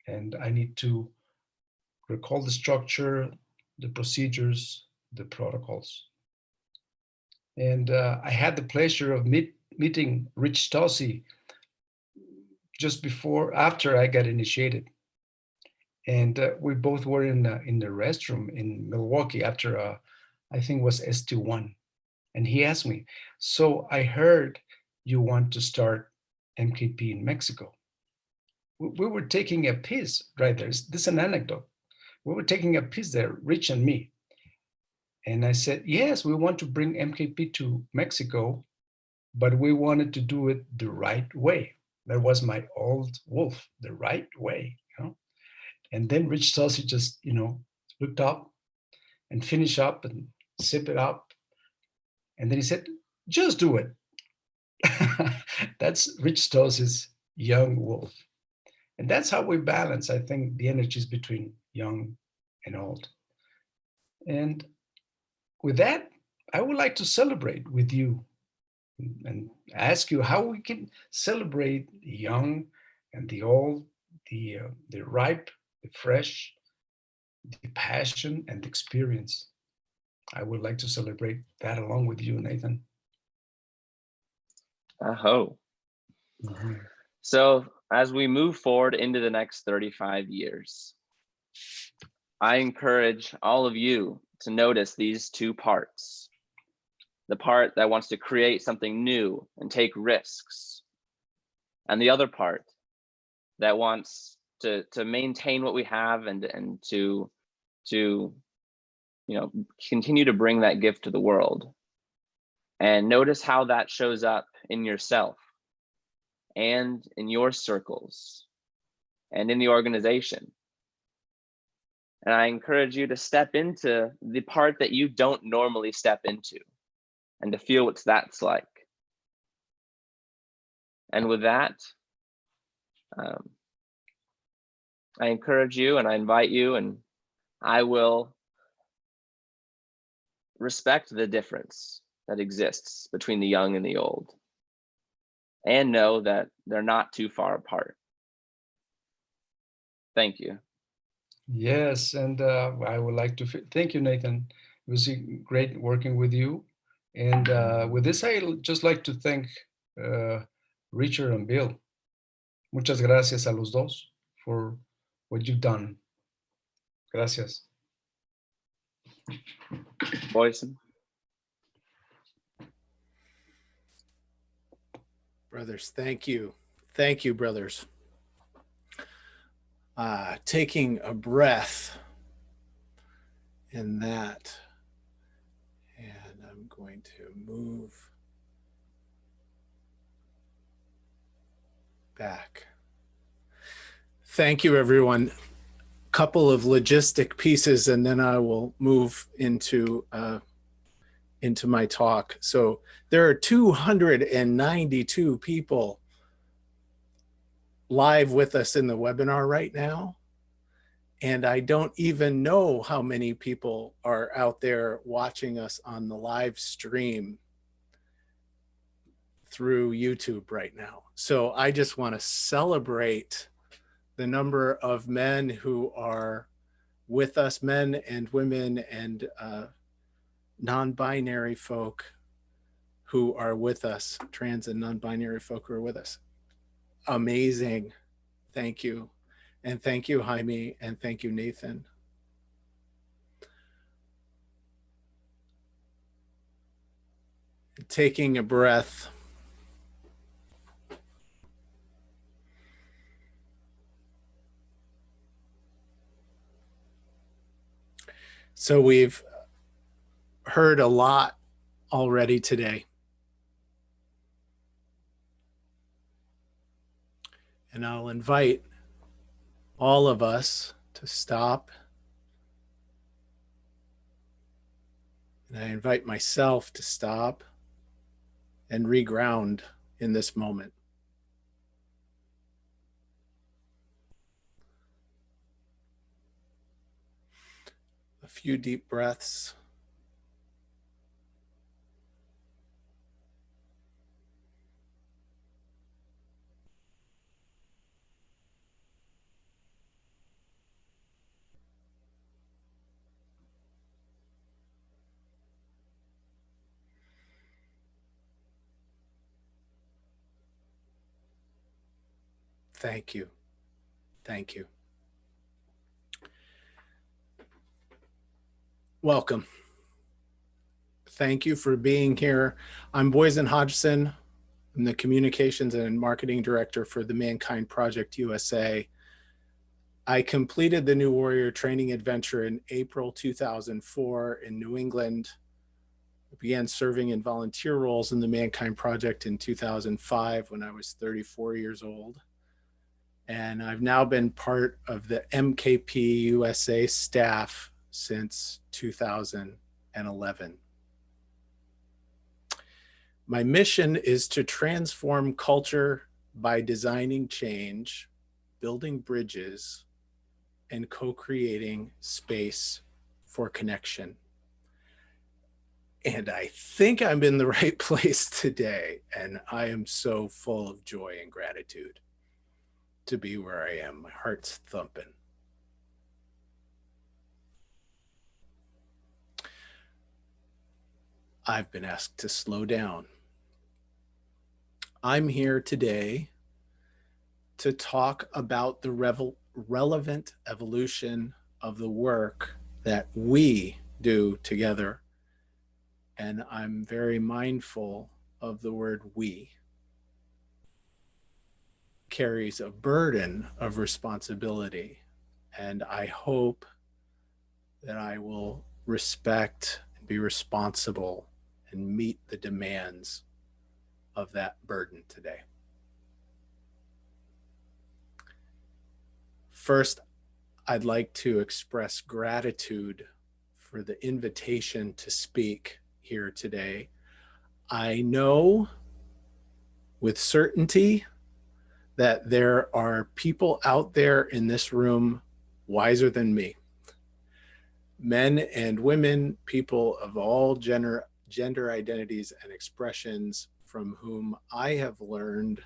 And I need to recall the structure, the procedures, the protocols. And I had the pleasure of meeting Rich Tosi just after I got initiated. And we both were in the restroom in Milwaukee after I think it was ST1. And he asked me, so I heard you want to start MKP in Mexico. We were taking a piss right there. This is an anecdote. We were taking a piss there, Rich and me. And I said, yes, we want to bring MKP to Mexico, but we wanted to do it the right way. That was my old wolf, the right way. You know? And then Rich Tulsi just, looked up and finished up and sip it up. And then he said, just do it. That's Rich Tulsi's young wolf. And that's how we balance, I think, the energies between young and old. And with that, I would like to celebrate with you and ask you how we can celebrate the young and the old, the ripe, the fresh, the passion and the experience. I would like to celebrate that along with you, Nathan. Aho. So as we move forward into the next 35 years, I encourage all of you to notice these two parts. The part that wants to create something new and take risks, and the other part that wants to maintain what we have and to continue to bring that gift to the world. And notice how that shows up in yourself and in your circles and in the organization. And I encourage you to step into the part that you don't normally step into and to feel what that's like. And with that, I encourage you and I invite you, and I will respect the difference that exists between the young and the old, and know that they're not too far apart. Thank you. Yes, and I would like to thank you, Nathan. It was great working with you. And with this, I'd just like to thank Richard and Bill. Muchas gracias a los dos for what you've done. Gracias. Boyson. Brothers, thank you. Thank you, brothers. Taking a breath in that. And I'm going to move back. Thank you, everyone. Couple of logistic pieces, and then I will move into my talk. So there are 292 people live with us in the webinar right now. And I don't even know how many people are out there watching us on the live stream through YouTube right now. So I just want to celebrate the number of men who are with us, men and women and non-binary folk who are with us, trans and non-binary folk who are with us. Amazing. Thank you. And thank you, Jaime, and thank you, Nathan. Taking a breath. So we've heard a lot already today. And I'll invite all of us to stop. And I invite myself to stop and reground in this moment. A few deep breaths. Thank you. Thank you. Welcome. Thank you for being here. I'm Boysen Hodgson. I'm the Communications and Marketing Director for the Mankind Project USA. I completed the New Warrior Training Adventure in April 2004 in New England. I began serving in volunteer roles in the Mankind Project in 2005 when I was 34 years old. And I've now been part of the MKP USA staff since 2011. My mission is to transform culture by designing change, building bridges, and co-creating space for connection. And I think I'm in the right place today, and I am so full of joy and gratitude to be where I am. My heart's thumping. I've been asked to slow down. I'm here today to talk about the relevant evolution of the work that we do together. And I'm very mindful of the word we. Carries a burden of responsibility. And I hope that I will respect and be responsible and meet the demands of that burden today. First, I'd like to express gratitude for the invitation to speak here today. I know with certainty that there are people out there in this room wiser than me. Men and women, people of all gender identities and expressions, from whom I have learned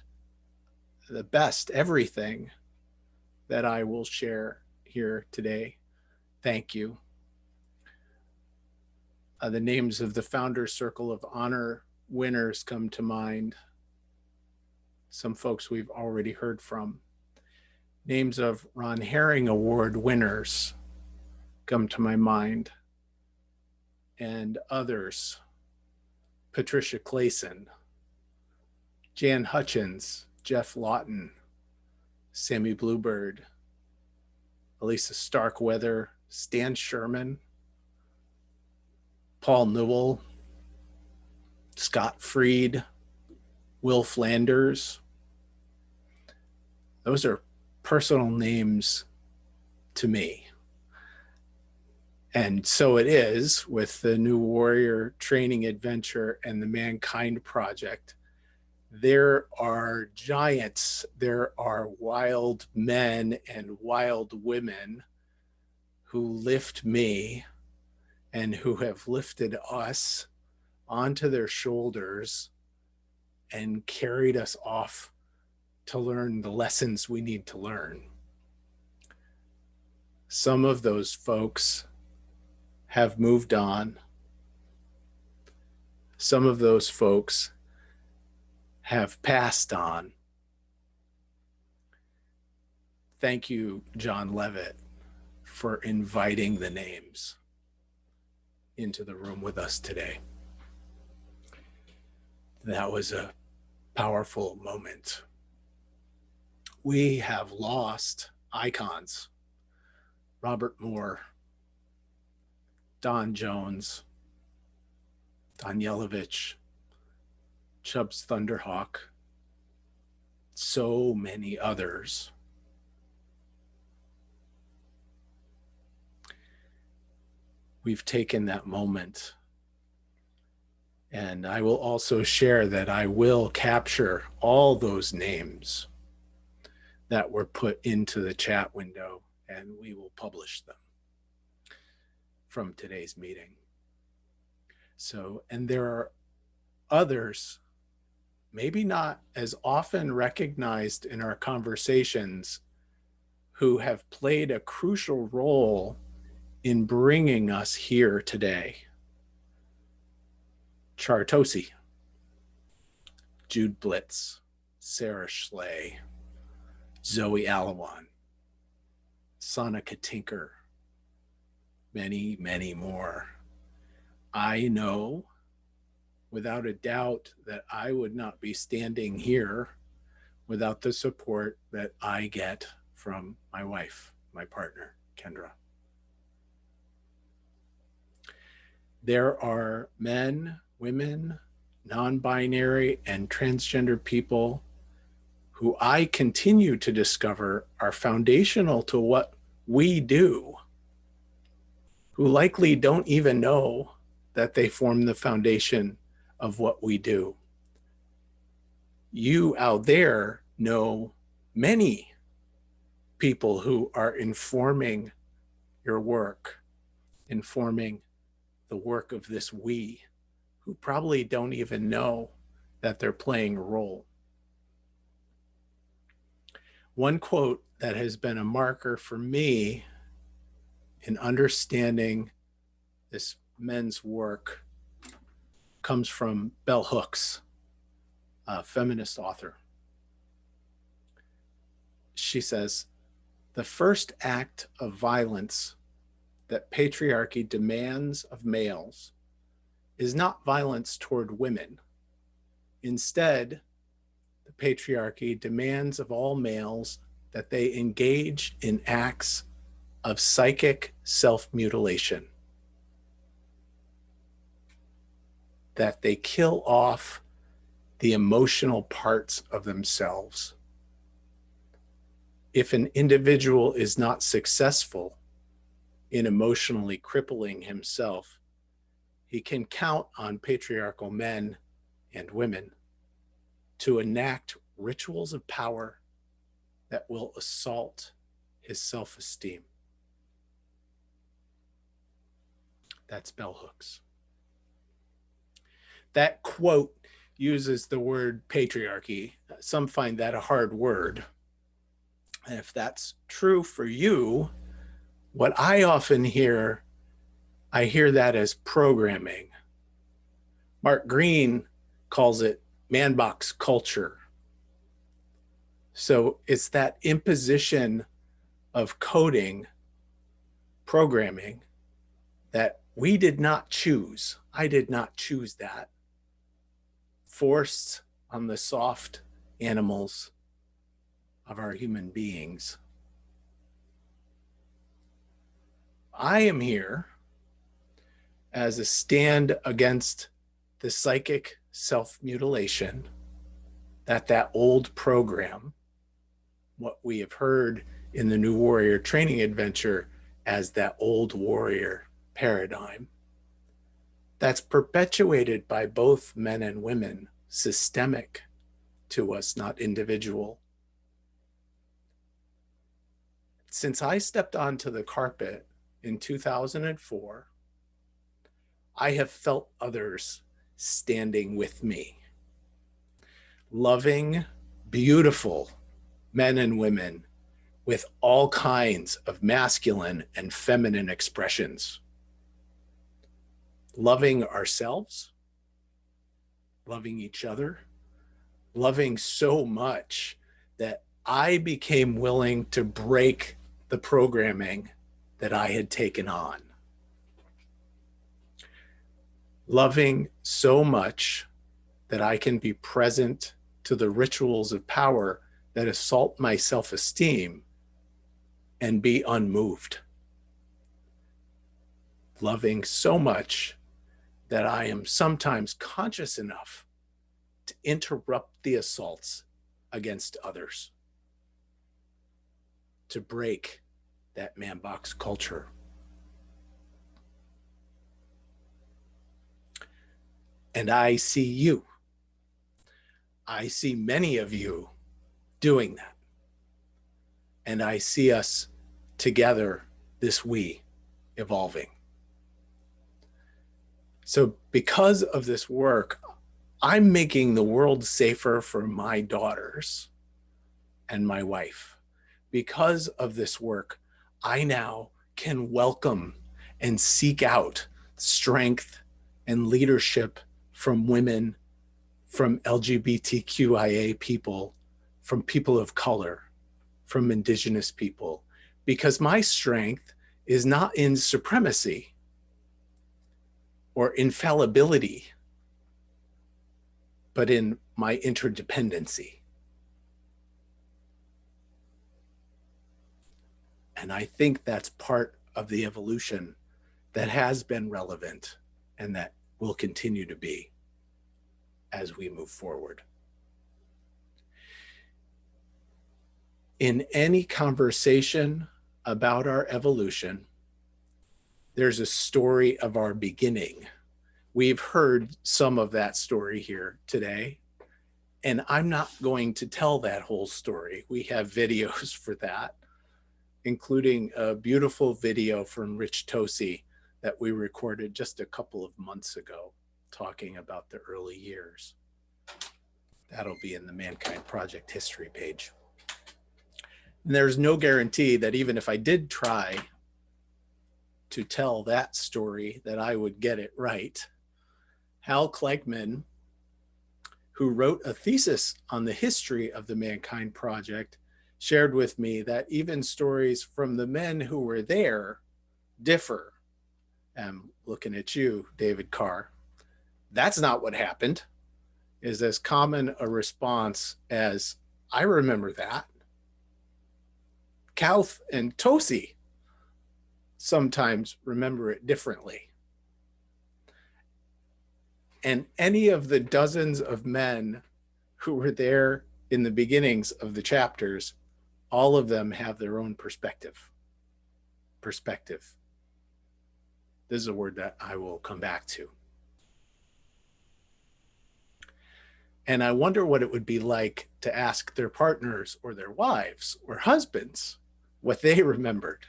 the best, everything that I will share here today. Thank you. The names of the Founders Circle of Honor winners come to mind. Some folks we've already heard from. Names of Ron Herring Award winners come to my mind, and others. Patricia Clayson, Jan Hutchins, Jeff Lawton, Sammy Bluebird, Elisa Starkweather, Stan Sherman, Paul Newell, Scott Freed, Will Flanders. Those are personal names to me. And so it is with the New Warrior Training Adventure and the Mankind Project. There are giants, there are wild men and wild women who lift me and who have lifted us onto their shoulders and carried us off to learn the lessons we need to learn. Some of those folks have moved on. Some of those folks have passed on. Thank you, John Levitt, for inviting the names into the room with us today. That was a powerful moment. We have lost icons. Robert Moore, Don Jones, Don Yelovich, Chubbs Thunderhawk, so many others. We've taken that moment. And I will also share that I will capture all those names that were put into the chat window, and we will publish them from today's meeting. So, and there are others, maybe not as often recognized in our conversations, who have played a crucial role in bringing us here today. Char Tosi, Jude Blitz, Sarah Schley, Zoe Alawan, Sonica Tinker, many, many more. I know without a doubt that I would not be standing here without the support that I get from my wife, my partner, Kendra. There are men, women, non-binary, and transgender people who I continue to discover are foundational to what we do, who likely don't even know that they form the foundation of what we do. You out there know many people who are informing your work, informing the work of this we, who probably don't even know that they're playing a role. One quote that has been a marker for me in understanding this men's work comes from Bell Hooks, a feminist author. She says, "The first act of violence that patriarchy demands of males is not violence toward women. Instead, the patriarchy demands of all males that they engage in acts of psychic self-mutilation, that they kill off the emotional parts of themselves. If an individual is not successful in emotionally crippling himself, he can count on patriarchal men and women to enact rituals of power that will assault his self-esteem." That's Bell Hooks. That quote uses the word patriarchy. Some find that a hard word. And if that's true for you, what I often hear, I hear that as programming. Mark Green calls it man box culture. So it's that imposition of coding, programming that we did not choose. I did not choose that. Forced on the soft animals of our human beings. I am here as a stand against the psychic self-mutilation that old program, what we have heard in the New Warrior Training Adventure as that old warrior paradigm, that's perpetuated by both men and women, systemic to us, not individual. Since I stepped onto the carpet in 2004, I have felt others standing with me. Loving, beautiful men and women with all kinds of masculine and feminine expressions. Loving ourselves, loving each other, loving so much that I became willing to break the programming that I had taken on. Loving so much that I can be present to the rituals of power that assault my self-esteem and be unmoved. Loving so much that I am sometimes conscious enough to interrupt the assaults against others, to break that man box culture. And I see you. I see many of you doing that. And I see us together, this we, evolving. So because of this work, I'm making the world safer for my daughters and my wife. Because of this work, I now can welcome and seek out strength and leadership from women, from LGBTQIA people, from people of color, from indigenous people, because my strength is not in supremacy or infallibility, but in my interdependency. And I think that's part of the evolution that has been relevant and that will continue to be as we move forward. In any conversation about our evolution, there's a story of our beginning. We've heard some of that story here today, and I'm not going to tell that whole story. We have videos for that, including a beautiful video from Rich Tosi that we recorded just a couple of months ago, talking about the early years. That'll be in the Mankind Project history page. And there's no guarantee that even if I did try to tell that story, that I would get it right. Hal Kleckman, who wrote a thesis on the history of the Mankind Project, shared with me that even stories from the men who were there differ. I'm looking at you, David Carr. That's not what happened, is as common a response as, I remember that. Kauth and Tosi sometimes remember it differently. And any of the dozens of men who were there in the beginnings of the chapters, all of them have their own perspective. Perspective. This is a word that I will come back to. And I wonder what it would be like to ask their partners or their wives or husbands what they remembered.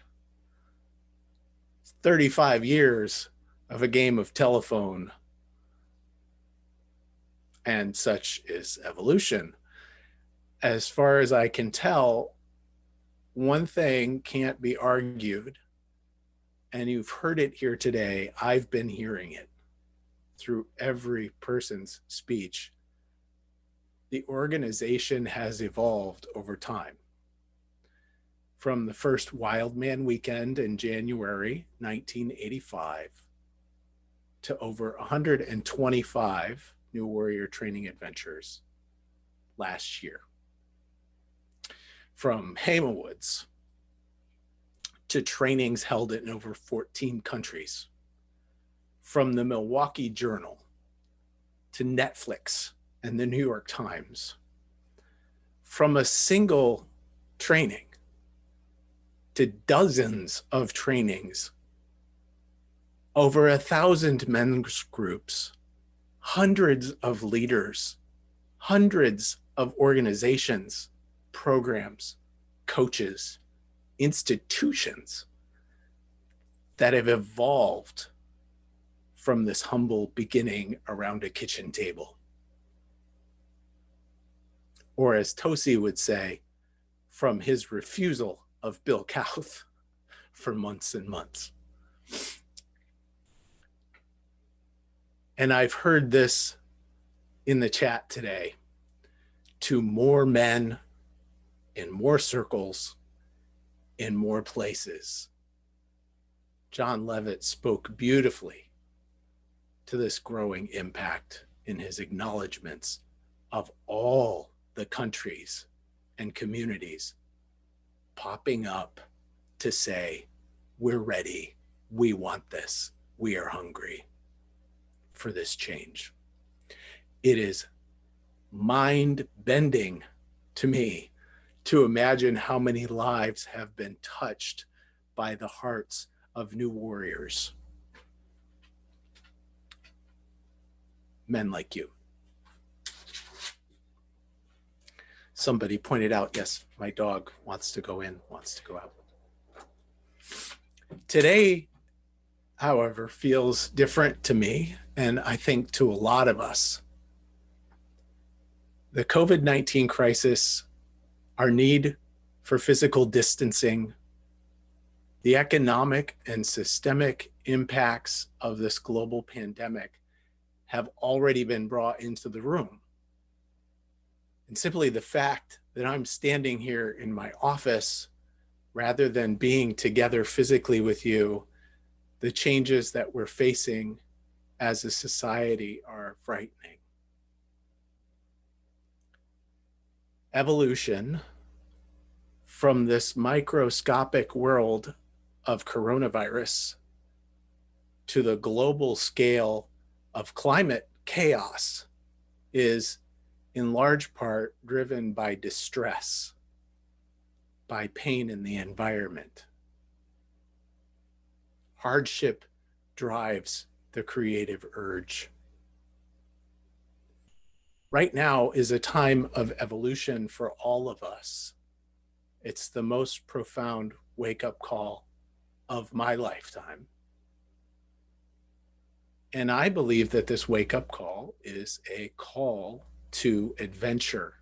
35 years of a game of telephone, and such is evolution. As far as I can tell, one thing can't be argued, and you've heard it here today. I've been hearing it through every person's speech. The organization has evolved over time. From the first Wild Man weekend in January 1985 to over 125 New Warrior Training Adventures last year. From Hamawoods to trainings held in over 14 countries. From the Milwaukee Journal to Netflix and the New York Times. From a single training to dozens of trainings, over 1,000 men's groups, hundreds of leaders, hundreds of organizations, programs, coaches, institutions that have evolved from this humble beginning around a kitchen table. Or as Tosi would say, from his refusal of Bill Kauth for months and months. And I've heard this in the chat today, to more men in more circles, in more places. John Levitt spoke beautifully to this growing impact in his acknowledgments of all the countries and communities popping up to say, we're ready, we want this, we are hungry for this change. It is mind-bending to me to imagine how many lives have been touched by the hearts of new warriors. Men like you. Somebody pointed out, yes, my dog wants to go in, wants to go out. Today, however, feels different to me, and I think to a lot of us. The COVID-19 crisis, our need for physical distancing, the economic and systemic impacts of this global pandemic have already been brought into the room. And simply the fact that I'm standing here in my office rather than being together physically with you, the changes that we're facing as a society are frightening. Evolution from this microscopic world of coronavirus to the global scale of climate chaos is in large part driven by distress, by pain in the environment. Hardship drives the creative urge. Right now is a time of evolution for all of us. It's the most profound wake-up call of my lifetime. And I believe that this wake-up call is a call to adventure,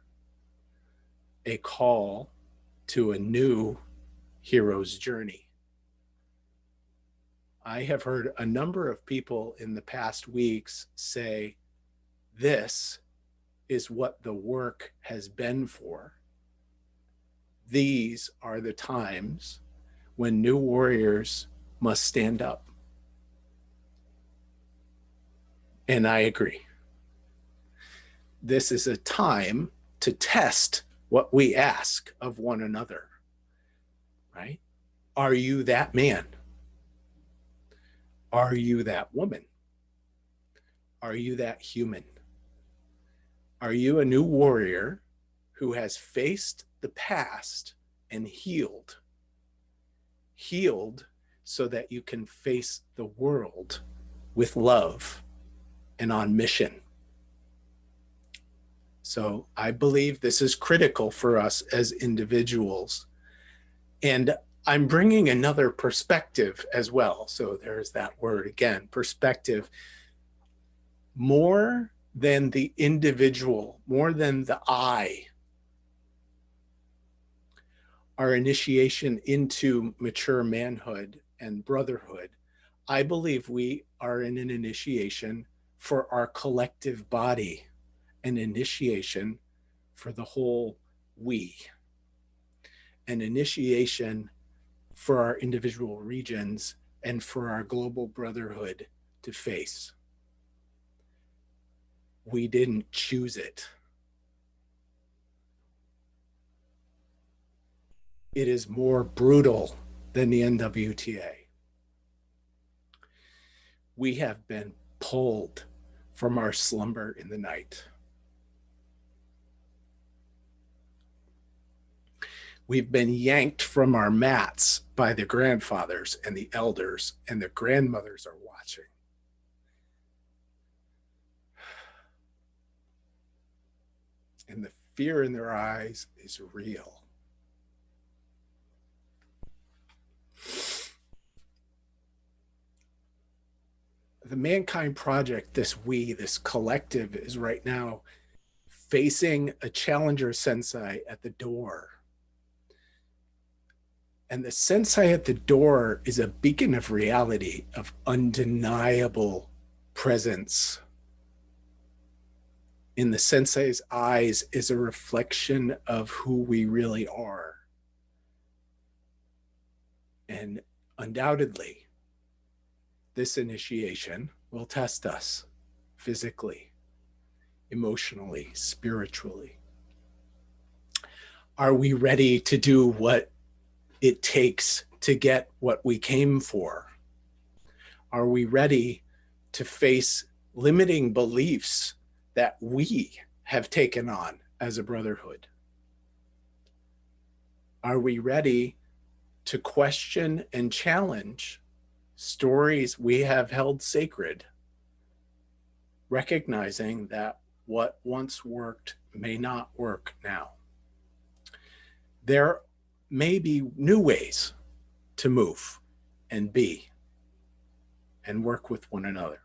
a call to a new hero's journey. I have heard a number of people in the past weeks say, this is what the work has been for. These are the times when new warriors must stand up. And I agree. This is a time to test what we ask of one another, right? Are you that man? Are you that woman? Are you that human? Are you a new warrior who has faced the past and healed? Healed so that you can face the world with love and on mission. So I believe this is critical for us as individuals. And I'm bringing another perspective as well. So there's that word again, perspective. More than the individual, more than the I, our initiation into mature manhood and brotherhood, I believe we are in an initiation for our collective body, an initiation for the whole we, an initiation for our individual regions and for our global brotherhood to face. We didn't choose it. It is more brutal than the NWTA. We have been pulled from our slumber in the night. We've been yanked from our mats by the grandfathers and the elders, and the grandmothers are watching. And the fear in their eyes is real. The Mankind Project, this we, this collective, is right now facing a challenger sensei at the door. And the sensei at the door is a beacon of reality, of undeniable presence. In the sensei's eyes is a reflection of who we really are. And undoubtedly, this initiation will test us physically, emotionally, spiritually. Are we ready to do what it takes to get what we came for? Are we ready to face limiting beliefs that we have taken on as a brotherhood? Are we ready to question and challenge stories we have held sacred, recognizing that what once worked may not work now? There may be new ways to move and be and work with one another.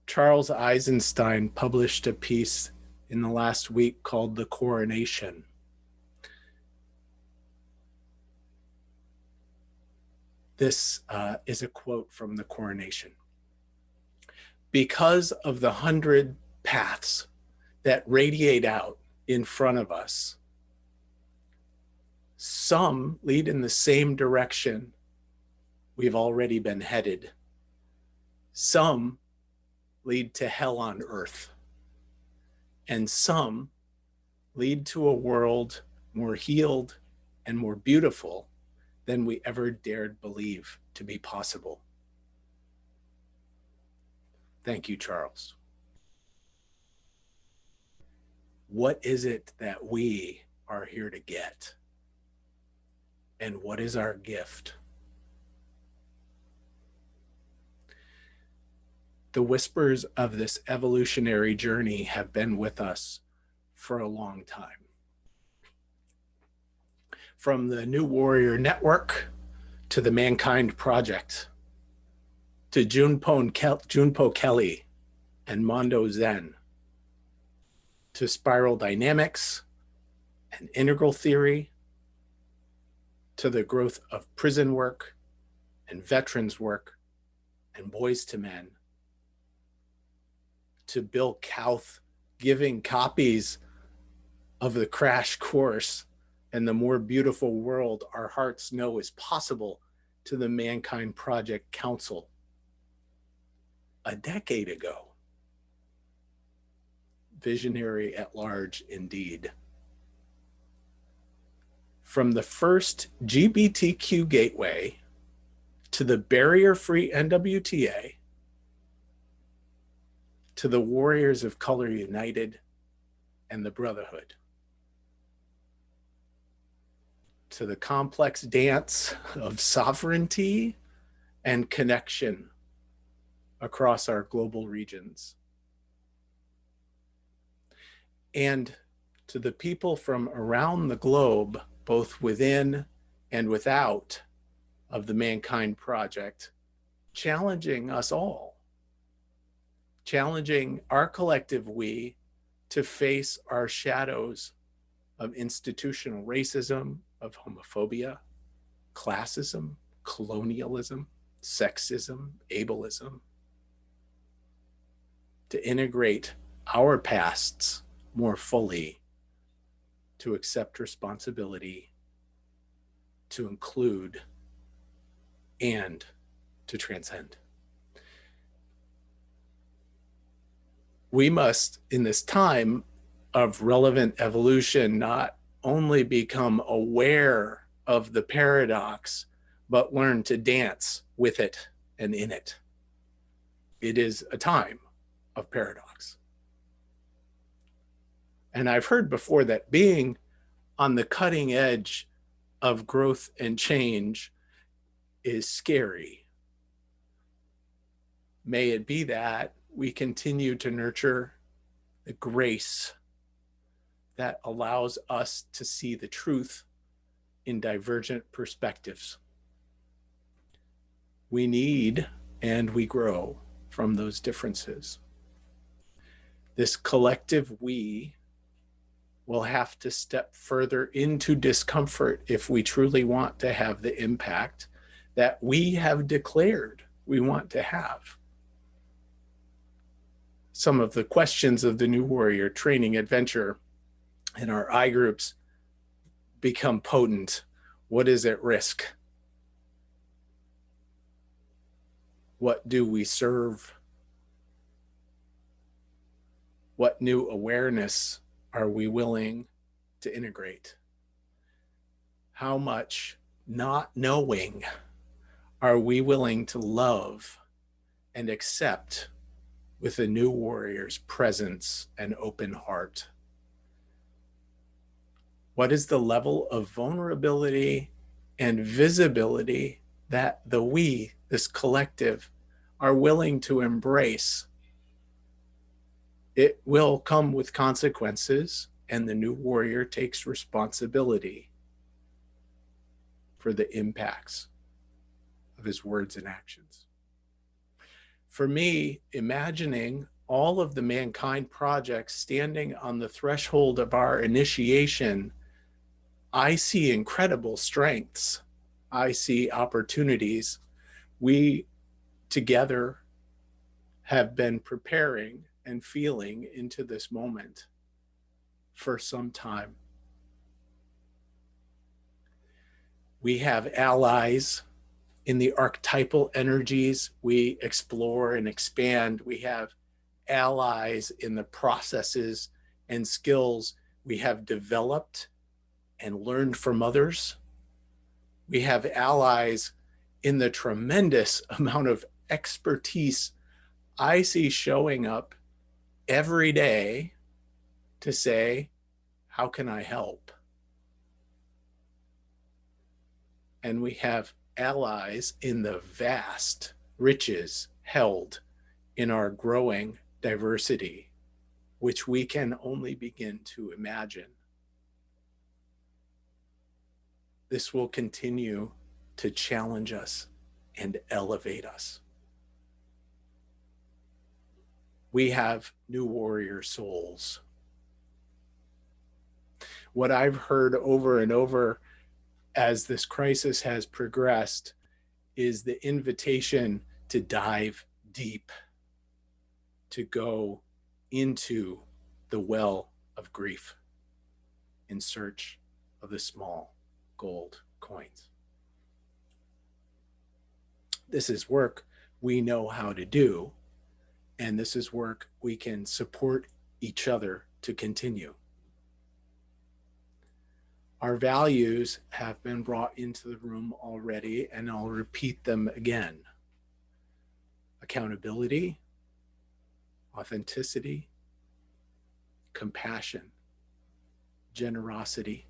Charles Eisenstein published a piece in the last week called The Coronation. This is a quote from The Coronation. Because of the 100 paths that radiate out in front of us, Some lead in the same direction we've already been headed. Some lead to hell on earth. And some lead to a world more healed and more beautiful than we ever dared believe to be possible. Thank you, Charles. What is it that we are here to get? And what is our gift? The whispers of this evolutionary journey have been with us for a long time. From the New Warrior Network to the Mankind Project, to Junpo Kelly and Mondo Zen, to spiral dynamics and integral theory, to the growth of prison work and veterans work and Boys to Men, to Bill Kauth giving copies of the crash course and the more beautiful world our hearts know is possible to the Mankind Project Council a decade ago. Visionary at large indeed. From the first GBTQ gateway to the barrier-free NWTA, to the Warriors of Color United and the Brotherhood, to the complex dance of sovereignty and connection across our global regions, and to the people from around the globe, both within and without of the Mankind Project, challenging us all, challenging our collective we to face our shadows of institutional racism, of homophobia, classism, colonialism, sexism, ableism, to integrate our pasts more fully, to accept responsibility, to include, and to transcend. We must, in this time of relevant evolution, not only become aware of the paradox, but learn to dance with it and in it. It is a time of paradox. And I've heard before that being on the cutting edge of growth and change is scary. May it be that we continue to nurture the grace that allows us to see the truth in divergent perspectives. We need and we grow from those differences. This collective we will have to step further into discomfort if we truly want to have the impact that we have declared we want to have. Some of the questions of the New Warrior training adventure in our iGroups become potent. What is at risk? What do we serve? What new awareness are we willing to integrate? How much not knowing are we willing to love and accept with a new warrior's presence and open heart? What is the level of vulnerability and visibility that the we, this collective, are willing to embrace? It will come with consequences, and the new warrior takes responsibility for the impacts of his words and actions. For me, imagining all of the Mankind projects standing on the threshold of our initiation, I see incredible strengths. I see opportunities. We together have been preparing and feeling into this moment for some time. We have allies in the archetypal energies we explore and expand. We have allies in the processes and skills we have developed and learned from others. We have allies in the tremendous amount of expertise I see showing up every day to say, how can I help? And we have allies in the vast riches held in our growing diversity, which we can only begin to imagine. This will continue to challenge us and elevate us. We have new warrior souls. What I've heard over and over as this crisis has progressed is the invitation to dive deep, to go into the well of grief in search of the small gold coins. This is work we know how to do, and this is work we can support each other to continue. Our values have been brought into the room already, and I'll repeat them again. Accountability, authenticity, compassion, generosity,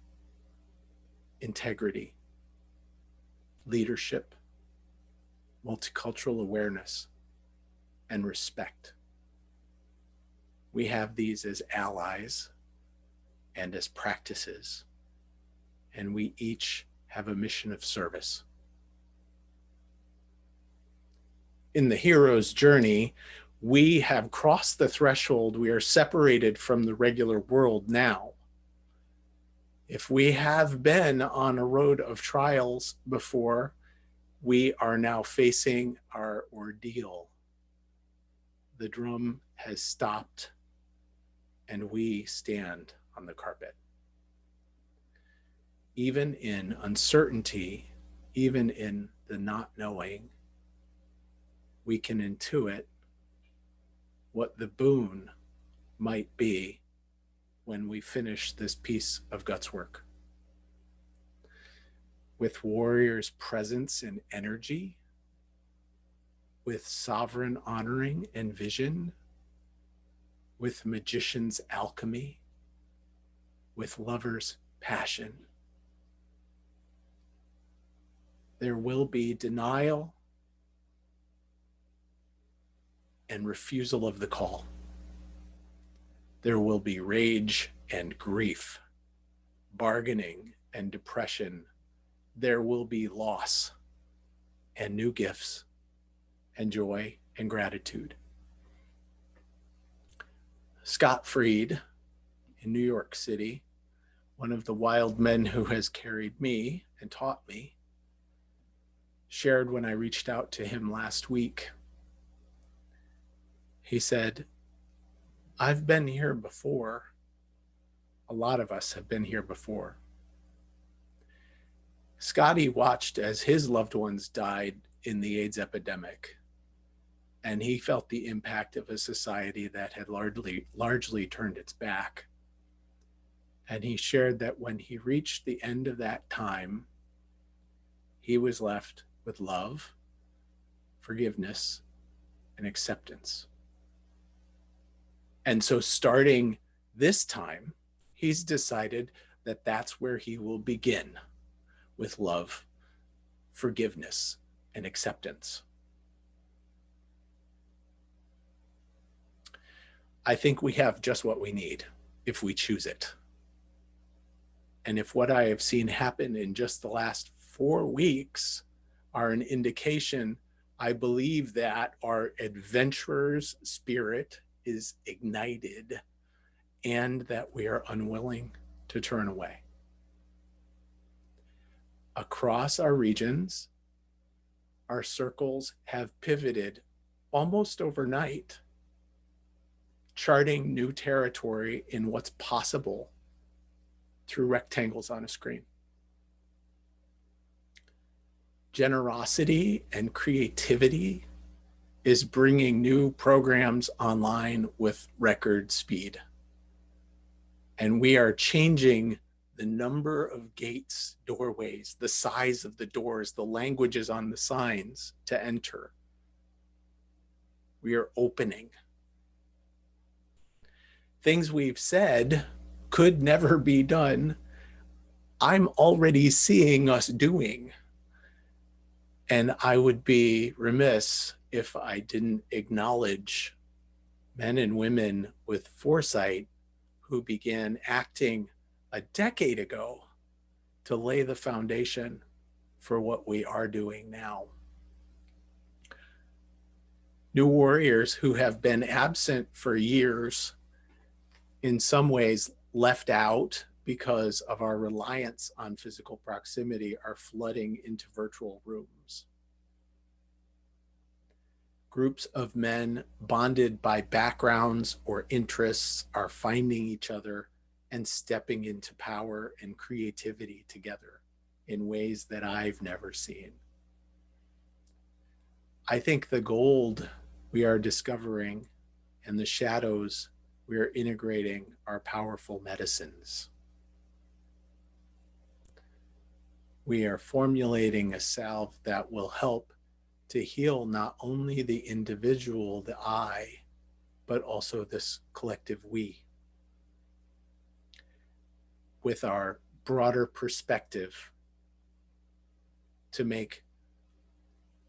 integrity, leadership, multicultural awareness, and respect. We have these as allies and as practices, and we each have a mission of service. In the hero's journey, we have crossed the threshold. We are separated from the regular world now. If we have been on a road of trials before, we are now facing our ordeal. The drum has stopped, and we stand on the carpet. Even in uncertainty, even in the not knowing, we can intuit what the boon might be when we finish this piece of guts work. With warriors' presence and energy, with sovereign honoring and vision, with magician's alchemy, with lover's passion. There will be denial and refusal of the call. There will be rage and grief, bargaining and depression. There will be loss and new gifts and joy and gratitude. Scott Fried in New York City, one of the wild men who has carried me and taught me, shared when I reached out to him last week. He said, I've been here before. A lot of us have been here before. Scotty watched as his loved ones died in the AIDS epidemic, and he felt the impact of a society that had largely turned its back. And he shared that when he reached the end of that time, he was left with love, forgiveness, and acceptance. And so starting this time, he's decided that that's where he will begin, with love, forgiveness, and acceptance. I think we have just what we need if we choose it. And if what I have seen happen in just the last 4 weeks are an indication, I believe that our adventurer's spirit is ignited and that we are unwilling to turn away. Across our regions, our circles have pivoted almost overnight, charting new territory in what's possible through rectangles on a screen. generosity and creativity is bringing new programs online with record speed. And we are changing the number of gates, doorways, the size of the doors, the languages on the signs to enter. We are opening. Things we've said could never be done, I'm already seeing us doing. And I would be remiss if I didn't acknowledge men and women with foresight who began acting a decade ago to lay the foundation for what we are doing now. New warriors who have been absent for years, in some ways left out because of our reliance on physical proximity, are flooding into virtual rooms. Groups of men bonded by backgrounds or interests are finding each other and stepping into power and creativity together in ways that I've never seen. I think the gold we are discovering and the shadows we are integrating are powerful medicines. We are formulating a salve that will help to heal not only the individual, the I, but also this collective we. With our broader perspective to make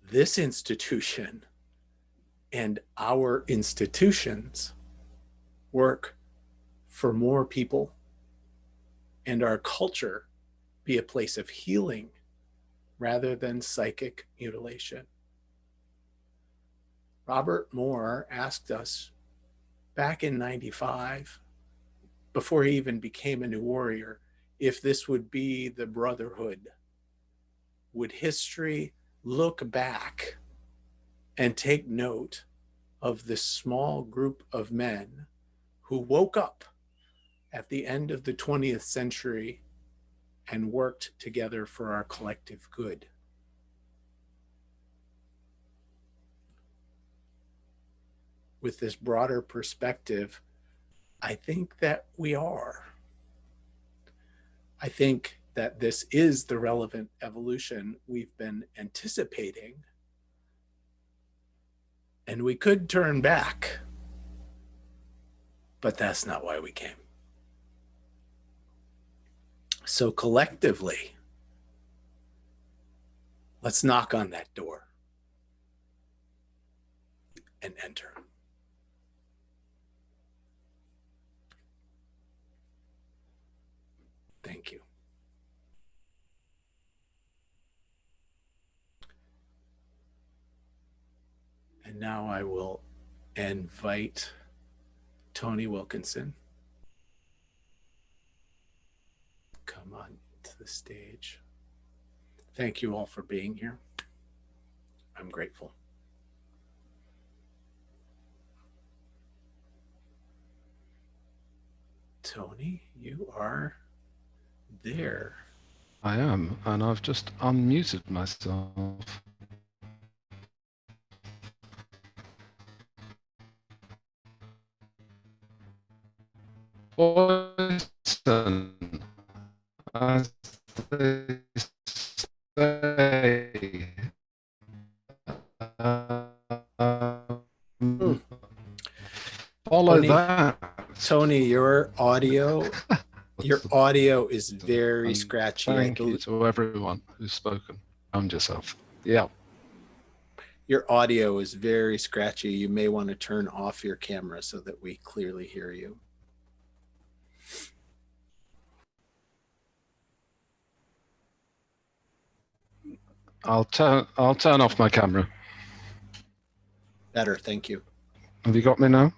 this institution and our institutions work for more people, and our culture be a place of healing rather than psychic mutilation. Robert Moore asked us back in '95, before he even became a new warrior, if this would be the brotherhood. Would history look back and take note of this small group of men who woke up at the end of the 20th century and worked together for our collective good? With this broader perspective, I think that we are. I think that this is the relevant evolution we've been anticipating. And we could turn back, but that's not why we came. So collectively, let's knock on that door and enter. Thank you. And now I will invite Tony Wilkinson. Come on to the stage. Thank you all for being here. I'm grateful. Tony, you are there. I am, and I've just unmuted myself. Poison, as they say. Follow Tony, that. Tony, your audio is very scratchy. Thank you to everyone who's spoken. Found yourself. Yeah. Your audio is very scratchy. You may want to turn off your camera so that we clearly hear you. I'll turn off my camera. Better, thank you. Have you got me now?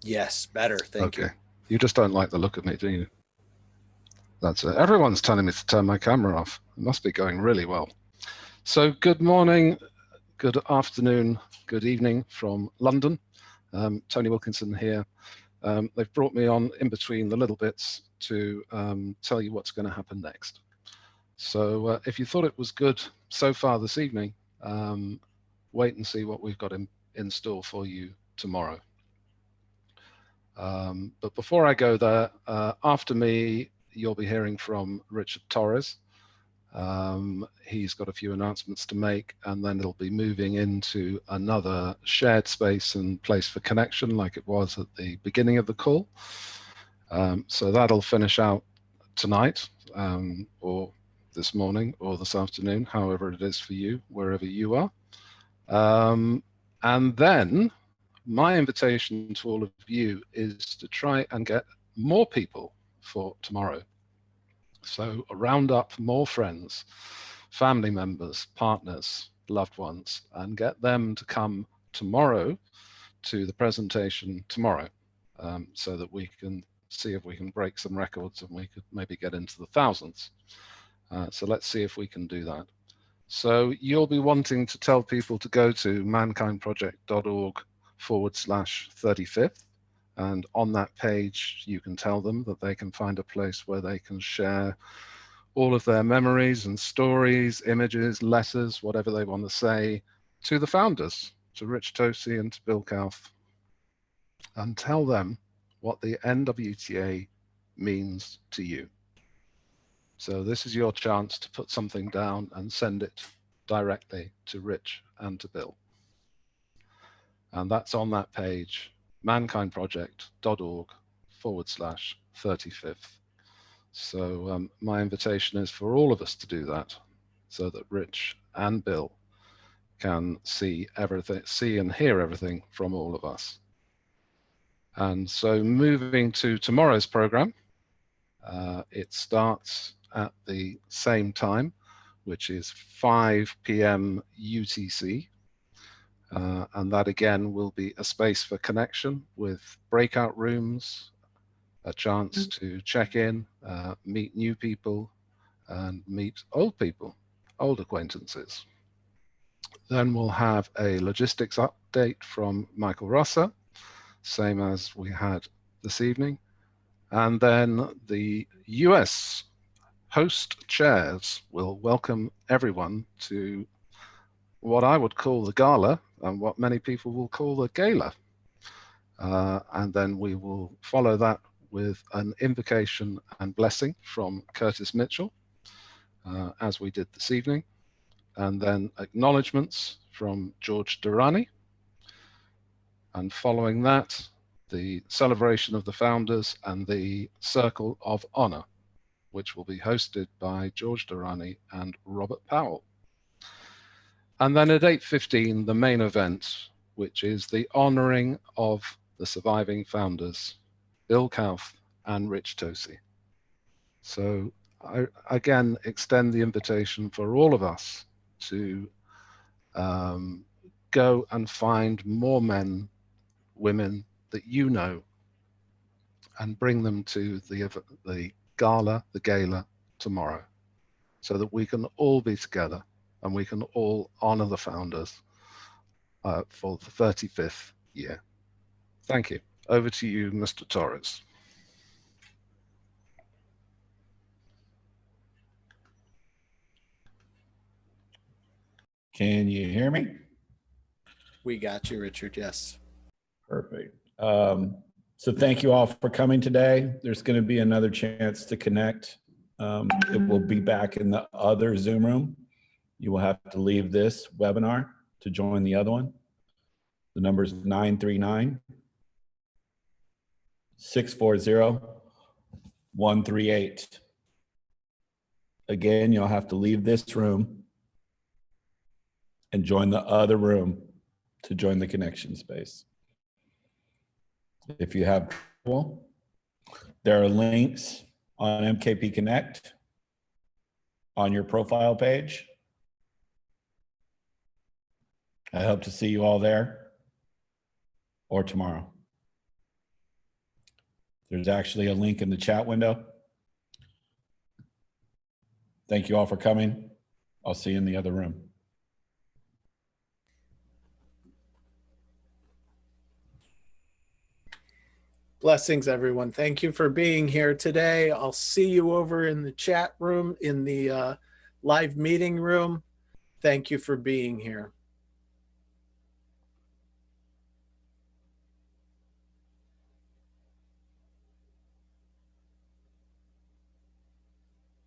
Yes, better, thank you. You just don't like the look of me, do you? That's it. Everyone's telling me to turn my camera off. It must be going really well. So good morning, good afternoon, good evening from London. Tony Wilkinson here. They've brought me on in between the little bits to tell you what's going to happen next. So if you thought it was good so far this evening, wait and see what we've got in store for you tomorrow. But before I go there, after me, you'll be hearing from Richard Torres. He's got a few announcements to make, and then it'll be moving into another shared space and place for connection like it was at the beginning of the call. So that'll finish out tonight, or this morning, or this afternoon, however it is for you, wherever you are. And then my invitation to all of you is to try and get more people for tomorrow. So round up more friends, family members, partners, loved ones, and get them to come tomorrow to the presentation tomorrow, so that we can see if we can break some records and we could maybe get into the thousands. So let's see if we can do that. So you'll be wanting to tell people to go to mankindproject.org/35th. And on that page, you can tell them that they can find a place where they can share all of their memories and stories, images, letters, whatever they want to say to the founders, to Rich Tosi and to Bill Kauff, and tell them what the NWTA means to you. So this is your chance to put something down and send it directly to Rich and to Bill. And that's on that page, mankindproject.org/35th. So my invitation is for all of us to do that, so that Rich and Bill can see everything, see and hear everything from all of us. And so moving to tomorrow's program, it starts at the same time, which is 5 p.m. UTC. And that again will be a space for connection with breakout rooms, a chance to check in, meet new people, and meet old people, old acquaintances. Then we'll have a logistics update from Michael Rosser, same as we had this evening. And then the US host chairs will welcome everyone to what I would call the gala and what many people will call the gala. And then we will follow that with an invocation and blessing from Curtis Mitchell, as we did this evening. And then acknowledgements from George Durrani. And following that, the celebration of the founders and the Circle of Honor, which will be hosted by George Durrani and Robert Powell. And then at 8:15, the main event, which is the honoring of the surviving founders, Bill Kauff and Rich Tosi. So I again extend the invitation for all of us to go and find more men, women that you know, and bring them to the gala tomorrow, so that we can all be together and we can all honor the founders for the 35th year. Thank you. Over to you, Mr. Torres. Can you hear me? We got you, Richard. Yes. Perfect. So thank you all for coming today. There's going to be another chance to connect. It will be back in the other Zoom room. You will have to leave this webinar to join the other one. The number is 939-640-138. Again, you'll have to leave this room and join the other room to join the connection space. If you have trouble, there are links on MKP Connect on your profile page. I hope to see you all there or tomorrow. There's actually a link in the chat window. Thank you all for coming. I'll see you in the other room. Blessings, everyone. Thank you for being here today. I'll see you over in the chat room in the live meeting room, thank you for being here.